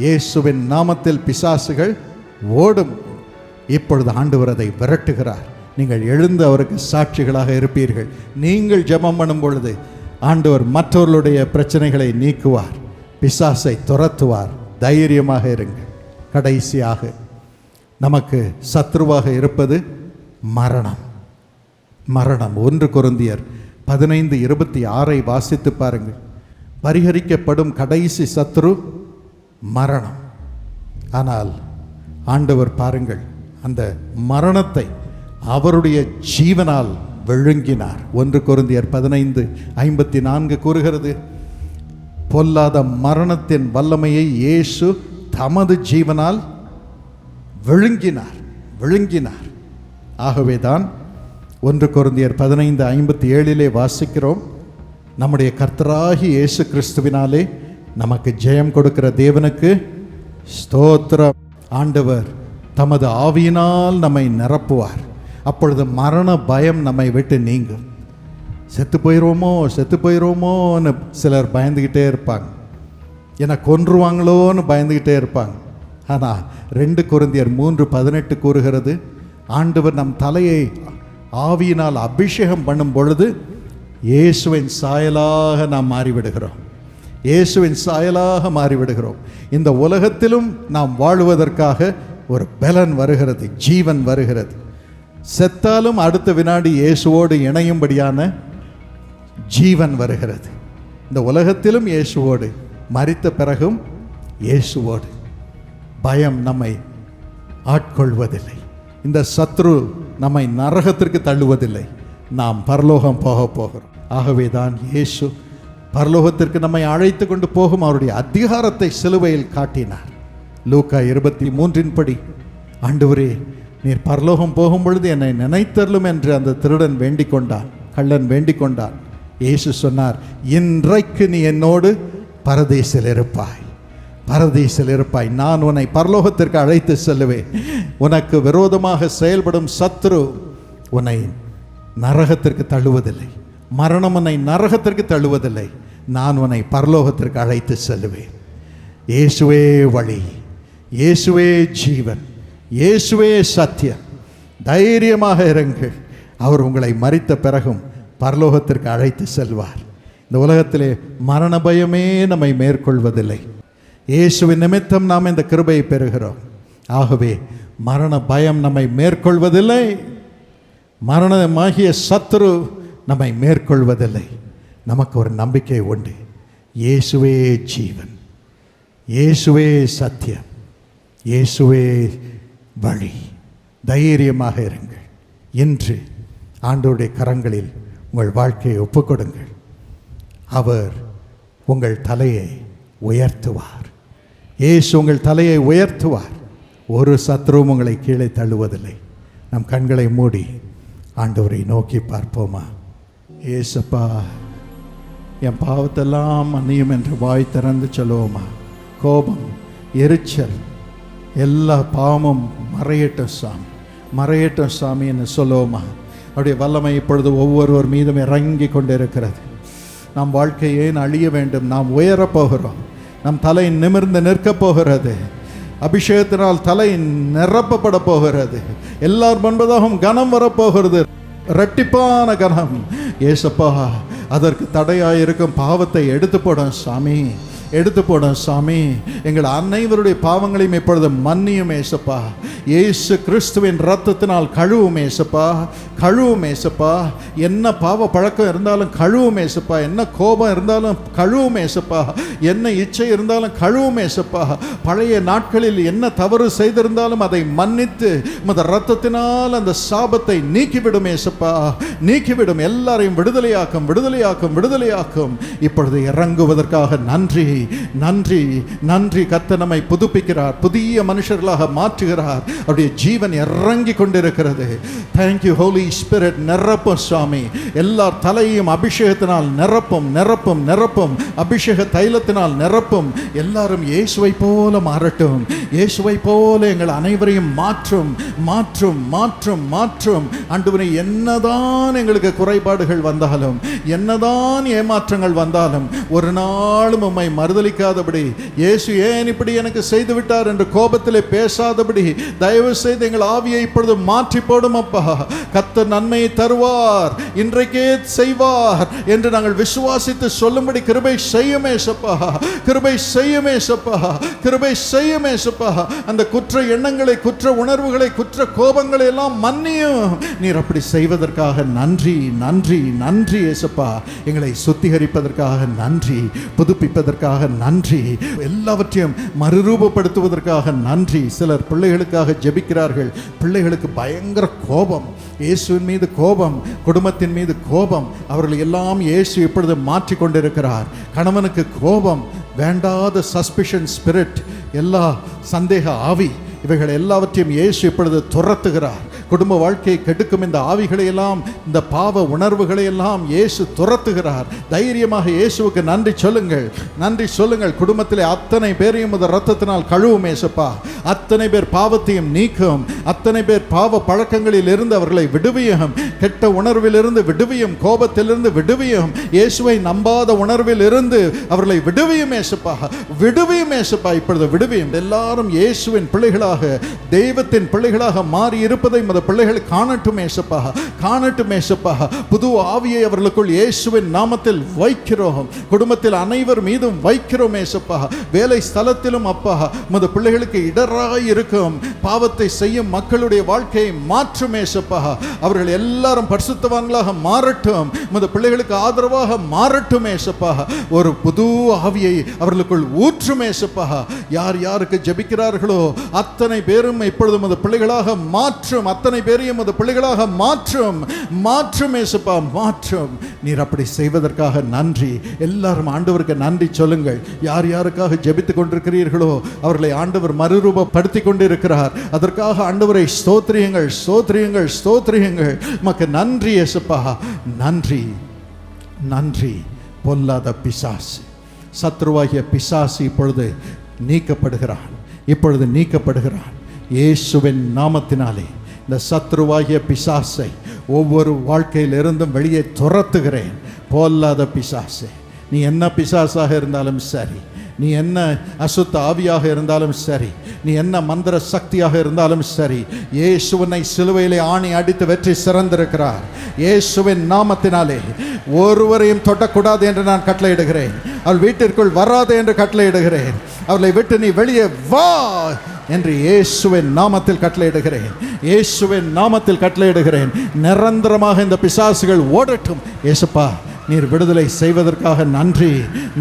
இயேசுவின் நாமத்தில் பிசாசுகள் ஓடும். இப்பொழுது ஆண்டவர் அதை விரட்டுகிறார். நீங்கள் எழுந்து அவருக்கு சாட்சிகளாக இருப்பீர்கள். நீங்கள் ஜெபம் பண்ணும் பொழுது ஆண்டவர் மற்றவர்களுடைய பிரச்சனைகளை நீக்குவார், பிசாசை துரத்துவார். தைரியமாக இருங்கள். கடைசியாக நமக்கு சத்ருவாக இருப்பது மரணம். மரணம். 1 கொரிந்தியர் 15:26 வாசித்து பாருங்கள். பரிகரிக்கப்படும் கடைசி சத்ரு மரணம். ஆனால் ஆண்டவர் பாருங்கள், அந்த மரணத்தை அவருடைய ஜீவனால் விழுங்கினார். 1 கொரிந்தியர் 15:54 கூறுகிறது, பொல்லாத மரணத்தின் வல்லமையை இயேசு தமது ஜீவனால் விழுங்கினார். ஆகவேதான் 1 கொரிந்தியர் 15:57 வாசிக்கிறோம், நம்முடைய கர்த்தராகி இயேசு கிறிஸ்துவினாலே நமக்கு ஜெயம் கொடுக்கிற தேவனுக்கு ஸ்தோத்திரம். ஆண்டவர் தமது ஆவியினால் நம்மை நிரப்புவார். அப்பொழுது மரண பயம் நம்மை விட்டு நீங்கும். செத்து போயிடுவோமோன்னு சிலர் பயந்துக்கிட்டே இருப்பாங்க, என்னை கொன்றுவாங்களோன்னு பயந்துக்கிட்டே இருப்பாங்க. ஆனால் 2 கொரிந்தியர் 3:18 கூறுகிறது, ஆண்டவர் நம் தலையை ஆவியினால் அபிஷேகம் பண்ணும் பொழுது இயேசுவின் சாயலாக நாம் மாறிவிடுகிறோம். இயேசுவின் சாயலாக மாறிவிடுகிறோம். இந்த உலகத்திலும் நாம் வாழுவதற்காக ஒரு பலன் வருகிறது, ஜீவன் வருகிறது. செத்தாலும் அடுத்த வினாடி இயேசுவோடு இணையும்படியான ஜீவன் வருகிறது. இந்த உலகத்திலும் இயேசுவோடு, மரித்த பிறகும் இயேசுவோடு. பயம் நம்மை ஆட்கொள்வதில்லை. இந்த சத்ரு நம்மை நரகத்திற்கு தள்ளுவதில்லை. நாம் பரலோகம் போகிறோம். ஆகவே தான் இயேசு பரலோகத்திற்கு நம்மை அழைத்து கொண்டு போகும் அவருடைய அதிகாரத்தை சிலுவையில் காட்டினார். லூக்கா 23 ஆண்டவரே, நீர் பரலோகம் போகும் பொழுது என்னை நினைத்தருளும் என்று அந்த திருடன் வேண்டிக் கொண்டான், கள்ளன் வேண்டிக் கொண்டான். இயேசு சொன்னார், இன்றைக்கு நீ என்னோடு பரதீசில் இருப்பாய். நான் உன்னை பரலோகத்திற்கு அழைத்து செல்லுவேன். உனக்கு விரோதமாக செயல்படும் சத்ரு உன்னை நரகத்திற்கு தள்ளுவதில்லை, மரணம் உன்னை நரகத்திற்கு தள்ளுவதில்லை. நான் உன்னை பரலோகத்திற்கு அழைத்து செல்லுவேன். இயேசுவே வழி, இயேசுவே ஜீவன், இயேசுவே சத்தியம். தைரியமாக இருங்கள். அவர் உங்களை மரித்த பிறகும் பரலோகத்திற்கு அழைத்து செல்வார். இந்த உலகத்திலே மரண பயமே நம்மை மேற்கொள்வதில்லை. இயேசுவின் நிமித்தம் நாம் இந்த கிருபையை பெறுகிறோம். ஆகவே மரண பயம் நம்மை மேற்கொள்வதில்லை, மரணமாகிய சத்துரு நம்மை மேற்கொள்வதில்லை. நமக்கு ஒரு நம்பிக்கை உண்டு, இயேசுவே ஜீவன், இயேசுவே சத்தியம், இயேசுவே வழி. தைரியமாக இருங்கள். இன்று ஆண்டவருடைய கரங்களில் உங்கள் வாழ்க்கையை ஒப்புக்கொடுங்கள். அவர் உங்கள் தலையை உயர்த்துவார். இயேசு உங்கள் தலையை உயர்த்துவார். ஒரு சத்ருவும் உங்களை கீழே தள்ளுவதில்லை. நம் கண்களை மூடி ஆண்டவரை நோக்கி பார்ப்போமா? ஏசப்பா, என் பாவத்தெல்லாம் மன்னியும் என்று வாய் திறந்து சொல்லுவோமா? கோபம், எரிச்சல், எல்லா பாவமும் மறையட்டும் சாமி என்று சொல்லுவோமா? அவருடைய வல்லமை இப்பொழுது ஒவ்வொருவர் மீதும் இறங்கி கொண்டிருக்கிறது. நம் வாழ்க்கை ஏன் அழிய வேண்டும்? நாம் உயரப்போகிறோம். நம் தலை நிமிர்ந்து நிற்கப் போகிறது. அபிஷேகத்தினால் தலை நிரப்பப்பட போகிறது. எல்லார் முன்பதாகவும் கனம் வரப்போகிறது, இரட்டிப்பான கனம். ஏசப்பா, அதற்கு தடையாயிருக்கும் பாவத்தை எடுத்து போடும் சாமி, எடுத்து போடும் சாமி. எங்கள் அனைவருடைய பாவங்களையும் இப்பொழுது மன்னியும் ஏசப்பா. இயேசு கிறிஸ்துவின் இரத்தத்தினால் கழுவும் ஏசப்பா, கழுவும் ஏசப்பா. என்ன பாவ பழக்கம் இருந்தாலும் கழுவும் ஏசப்பா. என்ன கோபம் இருந்தாலும் கழுவும் ஏசப்பா. என்ன இச்சை இருந்தாலும் கழுவும் ஏசப்பா. பழைய நாட்களில் என்ன தவறு செய்திருந்தாலும் அதை மன்னித்து அந்த இரத்தத்தினால் அந்த சாபத்தை நீக்கிவிடும் ஏசப்பா, நீக்கிவிடும். எல்லாரையும் விடுதலையாக்கும், விடுதலையாக்கும், விடுதலையாக்கும். இப்பொழுது இறங்குவதற்காக நன்றி, நன்றி, நன்றி. கர்த்தர் நம்மை புதுப்பிக்கிறார், புதிய மனுஷர்களாக மாற்றுகிறார். அவருடைய ஜீவன் இறங்கி கொண்டிருக்கிறது. Thank you holy spirit. நிரப்பும் சுவாமி. எல்லா தலையும் அபிஷேகத்தினால் நிரப்பும், நிரப்பும், நிரப்பும். அபிஷேக தைலத்தினால் நிரப்பும். எல்லாரும் இயேசுவை போல மாறட்டும். இயேசுவை போல எங்கள் அனைவரையும் மாற்றும், மாற்றும், மாற்றும், மாற்றும். ஆண்டவரே, என்னதான் எங்களுக்கு குறைபாடுகள் வந்தாலும், என்னதான் ஏமாற்றங்கள் வந்தாலும், ஒரு நாளும் உம்மை மறுதலிக்காதபடி, இயேசு ஏன் இப்படி எனக்கு செய்து விட்டார் என்று கோபத்திலே பேசாதபடி தயவு செய்து எங்கள் ஆவியை இப்பொழுது மாற்றி போடும் அப்பா. கர்த்தர் நன்மையை தருவார், இன்றைக்கே செய்வார் என்று நாங்கள் விசுவாசித்து சொல்லும்படி கிருபை செய்யுமே சப்பா, கிருபை செய்யுமே சப்பா, கிருபை செய்யுமே சப்பா. அந்த குற்ற எண்ணங்களை, குற்ற உணர்வுகளை, குற்ற கோபங்களை எல்லாம் மன்னியும். நீர் அப்படி செய்வதற்காக நன்றி, நன்றி, நன்றி ஏசப்பா. எங்களை சுத்திகரிப்பதற்காக நன்றி, புதுப்பிப்பதற்காக நன்றி, எல்லாவற்றையும் மறுரூபப்படுத்துவதற்காக நன்றி. சிலர் பிள்ளைகளுக்காக ஜெபிக்கிறார்கள். பிள்ளைகளுக்கு பயங்கர கோபம், இயேசுவின் மீது கோபம், குடும்பத்தின் மீது கோபம். அவர்கள் எல்லாம் இயேசு இப்பொழுது மாற்றி கொண்டிருக்கிறார். கணவனுக்கு கோபம், வேண்டாத சஸ்பிஷன் ஸ்பிரிட், எல்லா சந்தேக ஆவி, இவைகள் எல்லாவற்றையும் இயேசு இப்பொழுது துரத்துகிறார், குடும்ப வாழ்க்கையை கெடுக்கும் இந்த ஆவிகளை எல்லாம், இந்த பாவ உணர்வுகளை எல்லாம் இயேசு துரத்துகிறார். தைரியமாக இயேசுவுக்கு நன்றி சொல்லுங்கள், நன்றி சொல்லுங்கள். குடும்பத்திலே அத்தனை பேரையும் இந்த ரத்தத்தினால் கழுவும் ஏசப்பா. அத்தனை பேர் பாவத்தையும் நீக்கும், அத்தனை பேர் பாவ பழக்கங்களில் இருந்து அவர்களை விடுவியும், கெட்ட உணர்வில் இருந்து விடுவியும், கோபத்திலிருந்து விடுவியும், இயேசுவை நம்பாத உணர்வில் இருந்து அவர்களை விடுவியும் ஏசப்பா, விடுவியும் ஏசப்பா. இப்பொழுது விடுவியும். எல்லாரும் இயேசுவின் பிள்ளைகளாக, தெய்வத்தின் பிள்ளைகளாக மாறி இருப்பதை இந்த பிள்ளைகள் காணட்டும் ஏசப்பா, காணட்டும் ஏசப்பா. புது ஆவியை அவர்களுக்குள் இயேசுவின் நாமத்தில் வைக்கிறோம். குடும்பத்தில் அனைவர் மீதும் வைக்கிறோம் ஏசப்பா. வேலை ஸ்தலத்திலும் அப்பா உமது பிள்ளைகளுக்கு இடராய் இருக்கும் பாவத்தை செய்யும் மக்களுடைய வாழ்க்கையை மாற்றும் ஏசப்பா. அவர்கள் எல்லாரும் பரிசுத்தவான்களாக மாறட்டும், உமது பிள்ளைகளுக்கு ஆதரவாக மாறட்டும் ஏசப்பா. ஒரு புது ஆவியை அவர்களுக்குள் ஊற்றும் ஏசப்பா. யார் யாருக்கு ஜெபிக்கிறார்களோ அத்தனை பேரும் இப்பொழுது உமது பிள்ளைகளாக மாற்றும், அத்தனை பேரையும் உமது பிள்ளைகளாக மாற்றும், மாற்றும் ஏசப்பா, மாற்றும். நீர் அப்படி செய்வதற்காக நன்றி. எல்லாரும் ஆண்டவருக்கு நன்றி சொல்லுங்கள். யார் யாருக்காக ஜெபித்துக் கொண்டிருக்கிறீர்களோ அவர்களை ஆண்டவர் மறுரூபப்படுத்தி கொண்டிருக்கிறார். அதற்காக ஆண்டவரை ஸ்தோத்திரியுங்கள், ஸ்தோத்திரியுங்கள், ஸ்தோத்திரியுங்கள். மக்கு நன்றி இயேசுப்பா, நன்றி, நன்றி. பொல்லாத பிசாசு, சத்ருவாகிய பிசாசு இப்பொழுது நீக்கப்படுகிறான், இப்பொழுது நீக்கப்படுகிறான். இயேசுவின் நாமத்தினாலே இந்த சத்ருவாகிய பிசாசை ஒவ்வொரு வாழ்க்கையிலிருந்தும் வெளியே துரத்துகிறேன். பொல்லாத பிசாசு, நீ என்ன பிசாசாக இருந்தாலும் சரி, நீ என்ன அசுத்த ஆவியாக இருந்தாலும் சரி, நீ என்ன மந்திர சக்தியாக இருந்தாலும் சரி, இயேசுவினை சிலுவையிலே ஆணி அடித்து வெற்றி சிறந்திருக்கிறார். இயேசுவின் நாமத்தினாலே ஒருவரையும் தொடக்கூடாது என்று நான் கட்டளையிடுகிறேன். அவள் வீட்டிற்குள் வராது என்று கட்டளையிடுகிறேன். அவளை விட்டு நீ வெளியே வா என்று இயேசுவின் நாமத்தில் கட்டளையிடுகிறேன், இயேசுவின் நாமத்தில் கட்டளையிடுகிறேன். நிரந்தரமாக இந்த பிசாசுகள் ஓடட்டும். இயேசுப்பா, நீர் விடுதலை செய்வதற்காக நன்றி,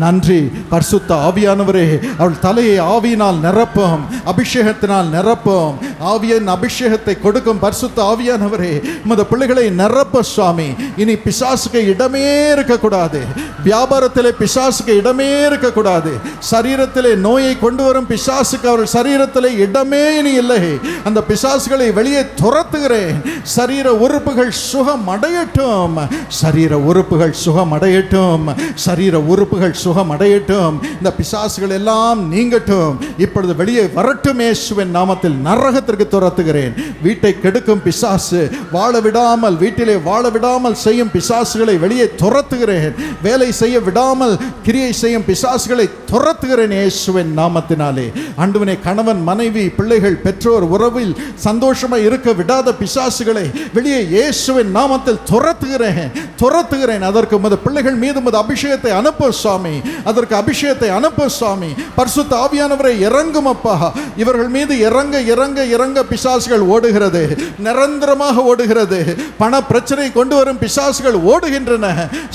நன்றி. பரிசுத்த ஆவியானவரே, அவள் தலையை ஆவியினால் நிரப்பும், அபிஷேகத்தினால் நிரப்பும். ஆவியின் அபிஷேகத்தை கொடுக்கும் பரிசுத்த ஆவியானவரே, உமது பிள்ளைகளை நிரப்ப சுவாமி. இனி பிசாசுக்கு இடமே இருக்கக்கூடாது, வியாபாரத்திலே பிசாசுக்கு இடமே இருக்கக்கூடாது, சரீரத்திலே நோயை கொண்டு வரும் பிசாசுக்கு அவர்கள் சரீரத்திலே இடமே இனி இல்லை. அந்த பிசாசுகளை வெளியே துரத்துகிறேன். சரீர உறுப்புகள் சுகம் அடையட்டும், சரீர உறுப்புகள் சுகம் அடையட்டும், சரீர உறுப்புகள் சுகம் அடையட்டும். இந்த பிசாசுகள் எல்லாம் நீங்கட்டும், இப்பொழுது வெளியே வரட்டும். இயேசுவின் நாமத்தில் நரகத்திற்கு துரத்துகிறேன். வீட்டை கெடுக்கும் பிசாசு, வாழ விடாமல், வீட்டிலே வாழ விடாமல் செய்யும் பிசாசுகளை வெளியே துரத்துகிறேன். வேலை செய்ய விடாமல் கிரியை செய்யும் பிசாசுகளை துரத்துகிறேன் இயேசுவின் நாமத்தினாலே. ஆண்டவனே, கணவன் மனைவி பிள்ளைகள் பெற்றோர் உறவில் சந்தோஷமாக இருக்க விடாத பிசாசுகளை வெளியே இயேசுவின் நாமத்தில் துரத்துகிறேன், துரத்துகிறேன். அதற்கு உமது பிள்ளைகள் மீது உமது அபிஷேகத்தை அனுப்ப சுவாமி, அதற்கு அபிஷேகத்தை அனுப்ப சுவாமி. பரிசுத்த ஆவியானவரை இறங்கும் அப்பா. இவர்கள் மீது இறங்க இறங்க இறங்க பிசாசுகள் ஓடுகிறது, நிரந்தரமாக ஓடுகிறது. பண பிரச்சனை கொண்டு வரும் பிசாசுகள் ஓடுகின்றன.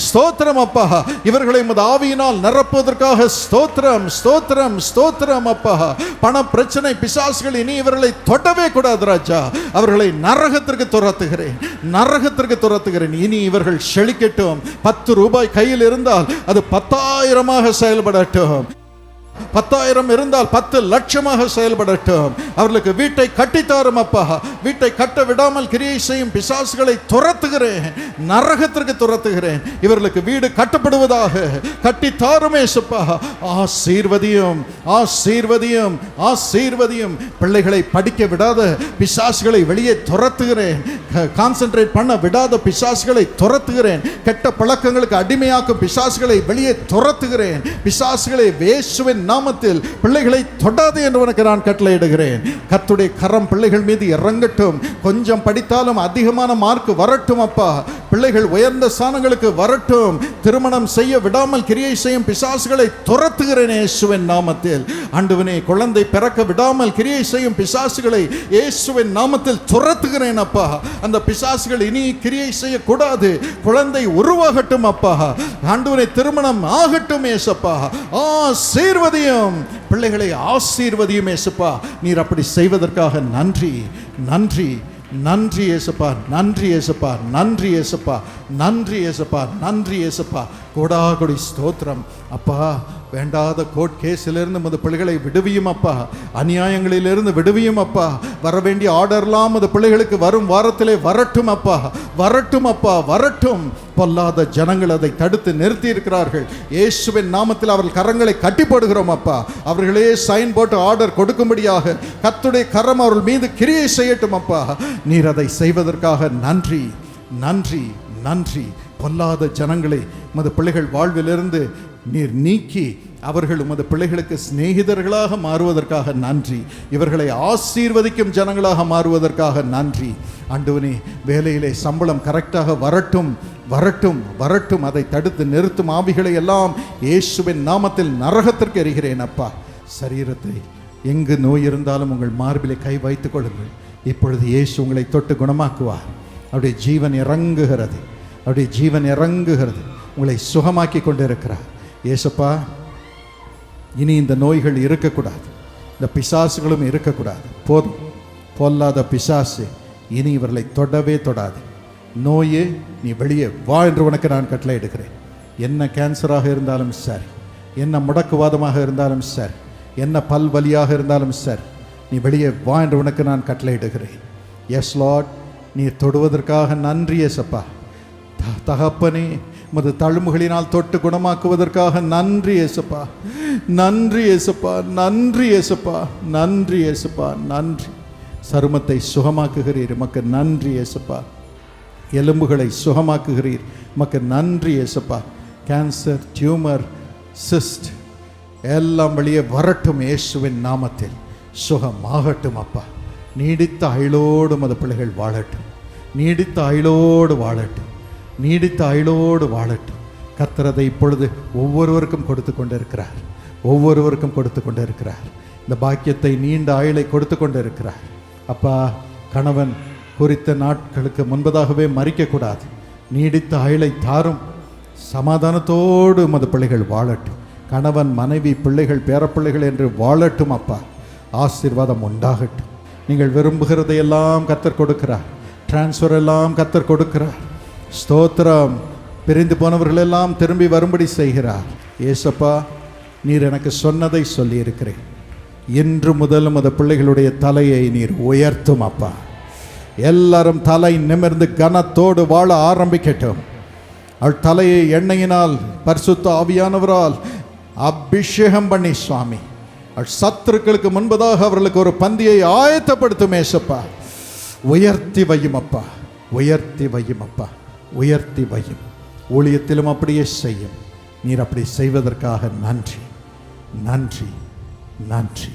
ஸ்தோத்திரம் அப்பா. இவர்களை உமது ஆவியினால் நிரப்புவதற்காக ஸ்தோத்திரம், ஸ்தோத்திரம், ஸ்தோத்திரம் அப்பா. பண பிரச்சனை பிசாசுகள் இனி இவர்களை தொடவே கூடாது ராஜா. அவர்களை நரகத்திற்கு துரத்துகிறேன், நரகத்திற்கு துரத்துகிறேன். இனி இவர்கள் செழிக்கட்டும். 10 ரூபாய் கையில் இருந்தால் அது 10,000 செயல்படட்டும். 10,000 இருந்தால் 10 லட்சமாக செயல்படட்டும். அவர்களுக்கு வீட்டை கட்டித்தாரும் அப்பா. வீட்டை கட்ட விடாமல் கிரியை செய்யும் பிசாசுகளை துரத்துகிறேன், நரகத்திற்கு துரத்துகிறேன். இவர்களுக்கு வீடு கட்டப்படுவதாக கட்டித்தாருமே சுப்பா. ஆசீர்வதியும், ஆசீர்வதியும், ஆசீர்வதியும். பிள்ளைகளை படிக்க விடாத பிசாசுகளை வெளியே துரத்துகிறேன். கான்சென்ட்ரேட் பண்ண விடாத பிசாசுகளை துரத்துகிறேன். கெட்ட பழக்கங்களுக்கு அடிமையாக்கும் பிசாசுகளை வெளியே துரத்துகிறேன். பிசாசுகளை இயேசுவின் நாமத்தில் பிள்ளைகளை தொடாது என்று உனக்கு நான் கட்டளையிடுகிறேன். கர்த்தருடைய கரம் பிள்ளைகள் மீது இறங்கட்டும். கொஞ்சம் படித்தாலும் அதிகமான மார்க் வரட்டும் அப்பா. பிள்ளைகள் உயர்ந்த ஸ்தானங்களுக்கு வரட்டும். திருமணம் செய்ய விடாமல் கிரியை செய்யும் பிசாசுகளை துரத்துகிறேன் இயேசுவின் நாமத்தில். ஆண்டவனே, குழந்தை பிறக்க விடாமல் கிரியை செய்யும் பிசாசுகளை இயேசுவின் நாமத்தில் துரத்துகிறேன் அப்பா. அந்த பிசாசுகள் இனி கிரியை செய்யக்கூடாது. குழந்தை உருவாகட்டும் அப்பா. ஆண்டவனே, திருமணம் ஆகட்டும் ஏசப்பா. ஆசீர்வதியும், பிள்ளைகளை ஆசீர்வதியும் ஏசப்பா. நீர் அப்படி செய்வதற்காக நன்றி, நன்றி, நன்றி ஏசப்பா, நன்றி ஏசப்பா, நன்றி ஏசப்பா, நன்றி ஏசப்பா, நன்றி ஏசப்பா. கோடாகொடி ஸ்தோத்திரம் அப்பா. வேண்டாத கோர்ட் கேஸிலிருந்து உமது பிள்ளைகளை விடுவியும் அப்பா. அநியாயங்களிலிருந்து விடுவியும் அப்பா. வரவேண்டிய ஆர்டர்லாம் உமது பிள்ளைகளுக்கு வரும் வாரத்திலே வரட்டும் அப்பா. வரட்டும் அப்பா, வரட்டும். பொல்லாத ஜனங்கள் அதை தடுத்து நிறுத்தி இருக்கிறார்கள். இயேசுவின் நாமத்தில் அவர்கள் கரங்களை கட்டி போடுகிறோம் அப்பா. அவர்களே சைன் போட்டு ஆர்டர் கொடுக்கும்படியாக கர்த்தருடைய கரம் அவர்கள் மீது கிரியை செய்யட்டும் அப்பா. நீர் அதை செய்வதற்காக நன்றி, நன்றி, நன்றி. பொல்லாத ஜனங்களை உமது பிள்ளைகள் வாழ்விலிருந்து நீர் நீக்கி அவர்கள் உமது பிள்ளைகளுக்கு சிநேகிதர்களாக மாறுவதற்காக நன்றி. இவர்களை ஆசீர்வதிக்கும் ஜனங்களாக மாறுவதற்காக நன்றி. ஆண்டவனே, வேலையிலே சம்பளம் கரெக்டாக வரட்டும், வரட்டும், வரட்டும். அதை தடுத்து நிறுத்தும் ஆவிகளை எல்லாம் இயேசுவின் நாமத்தில் நரகத்திற்கு எறிகிறேன் அப்பா. சரீரத்தை எங்கு நோய் இருந்தாலும் உங்கள் மார்பிலே கை வைத்துக் கொள்ளுங்கள். இப்பொழுது இயேசு உங்களை தொட்டு குணமாக்குவார். அவருடைய ஜீவன் இறங்குகிறது, அவருடைய ஜீவன் இறங்குகிறது. உங்களை சுகமாக்கி கொண்டிருக்கிறார். ஏசப்பா, இனி இந்த நோய்கள் இருக்கக்கூடாது, இந்த பிசாசுகளும் இருக்கக்கூடாது. போதும், பொல்லாத பிசாசு இனி இவர்களை தொடவே தொடாது. நோயே, நீ வெளியே வா என்று உனக்கு நான் கட்டளை எடுக்கிறேன். என்ன கேன்சராக இருந்தாலும் சரி, என்ன முடக்குவாதமாக இருந்தாலும் சரி, என்ன பல் வலியாக இருந்தாலும் சரி, நீ வெளியே வா என்று உனக்கு நான் கட்டளை இடுகிறேன். எஸ் லார்ட், நீ தொடுவதற்காக நன்றி ஏசப்பா. தகப்பனே, உமது தழும்புகளினால் தொட்டு குணமாக்குவதற்காக நன்றி ஏசப்பா. நன்றி ஏசப்பா, நன்றி ஏசப்பா, நன்றி ஏசப்பா, நன்றி. சருமத்தை சுகமாக்குகிறீர், உமக்கு நன்றி ஏசப்பா. எலும்புகளை சுகமாக்குகிறீர், உமக்கு நன்றி ஏசப்பா. கேன்சர், டியூமர், சிஸ்ட் எல்லாம் வெளியே வரட்டும் இயேசுவின் நாமத்தில். சுகமாகட்டும் அப்பா. நீடித்த ஆயுளோடு உமது பிள்ளைகள் வாழட்டும், நீடித்த ஆயுளோடு வாழட்டும், நீடித்த ஆயுளோடு வாழட்டும். கர்த்தர் அதை இப்பொழுது ஒவ்வொருவருக்கும் கொடுத்து கொண்டிருக்கிறார், ஒவ்வொருவருக்கும் கொடுத்து கொண்டிருக்கிறார். இந்த பாக்கியத்தை, நீண்ட ஆயுளை கொடுத்து கொண்டிருக்கிறார் அப்பா. கணவன் குறித்த நாட்களுக்கு முன்பதாகவே மறிக்கக்கூடாது. நீடித்த ஆயுளை தாரும். சமாதானத்தோடு உமது பிள்ளைகள் வாழட்டும். கணவன், மனைவி, பிள்ளைகள், பேரப்பிள்ளைகள் என்று வாழட்டும் அப்பா. ஆசீர்வாதம் உண்டாகட்டும். நீங்கள் விரும்புகிறதையெல்லாம் கர்த்தர் கொடுக்கிறார். டிரான்ஸ்ஃபர் எல்லாம் கர்த்தர் கொடுக்கிறார். ஸ்தோத்திரம். பிரிந்து போனவர்களெல்லாம் திரும்பி வரும்படி செய்கிறார். ஏசப்பா, நீர் எனக்கு சொன்னதை சொல்லியிருக்கிறேன். இன்று முதல் உமது பிள்ளைகளுடைய தலையை நீர் உயர்த்தும் அப்பா. எல்லாரும் தலை நிமிர்ந்து கனத்தோடு வாழ ஆரம்பிக்கட்டும். அவள் தலையை எண்ணெயினால் பரிசுத்த ஆவியானவரால் அபிஷேகம் பண்ணி சுவாமி, அவள் சத்துருக்களுக்கு முன்பதாக அவர்களுக்கு ஒரு பந்தியை ஆயத்தப்படுத்தும் ஏசப்பா. உயர்த்தி வையும் அப்பா, உயர்த்தி வையும் அப்பா, உயர்த்தி வையும். ஊழியத்திலும் அப்படியே செய்யும். நீர் அப்படி செய்வதற்காக நன்றி, நன்றி, நன்றி.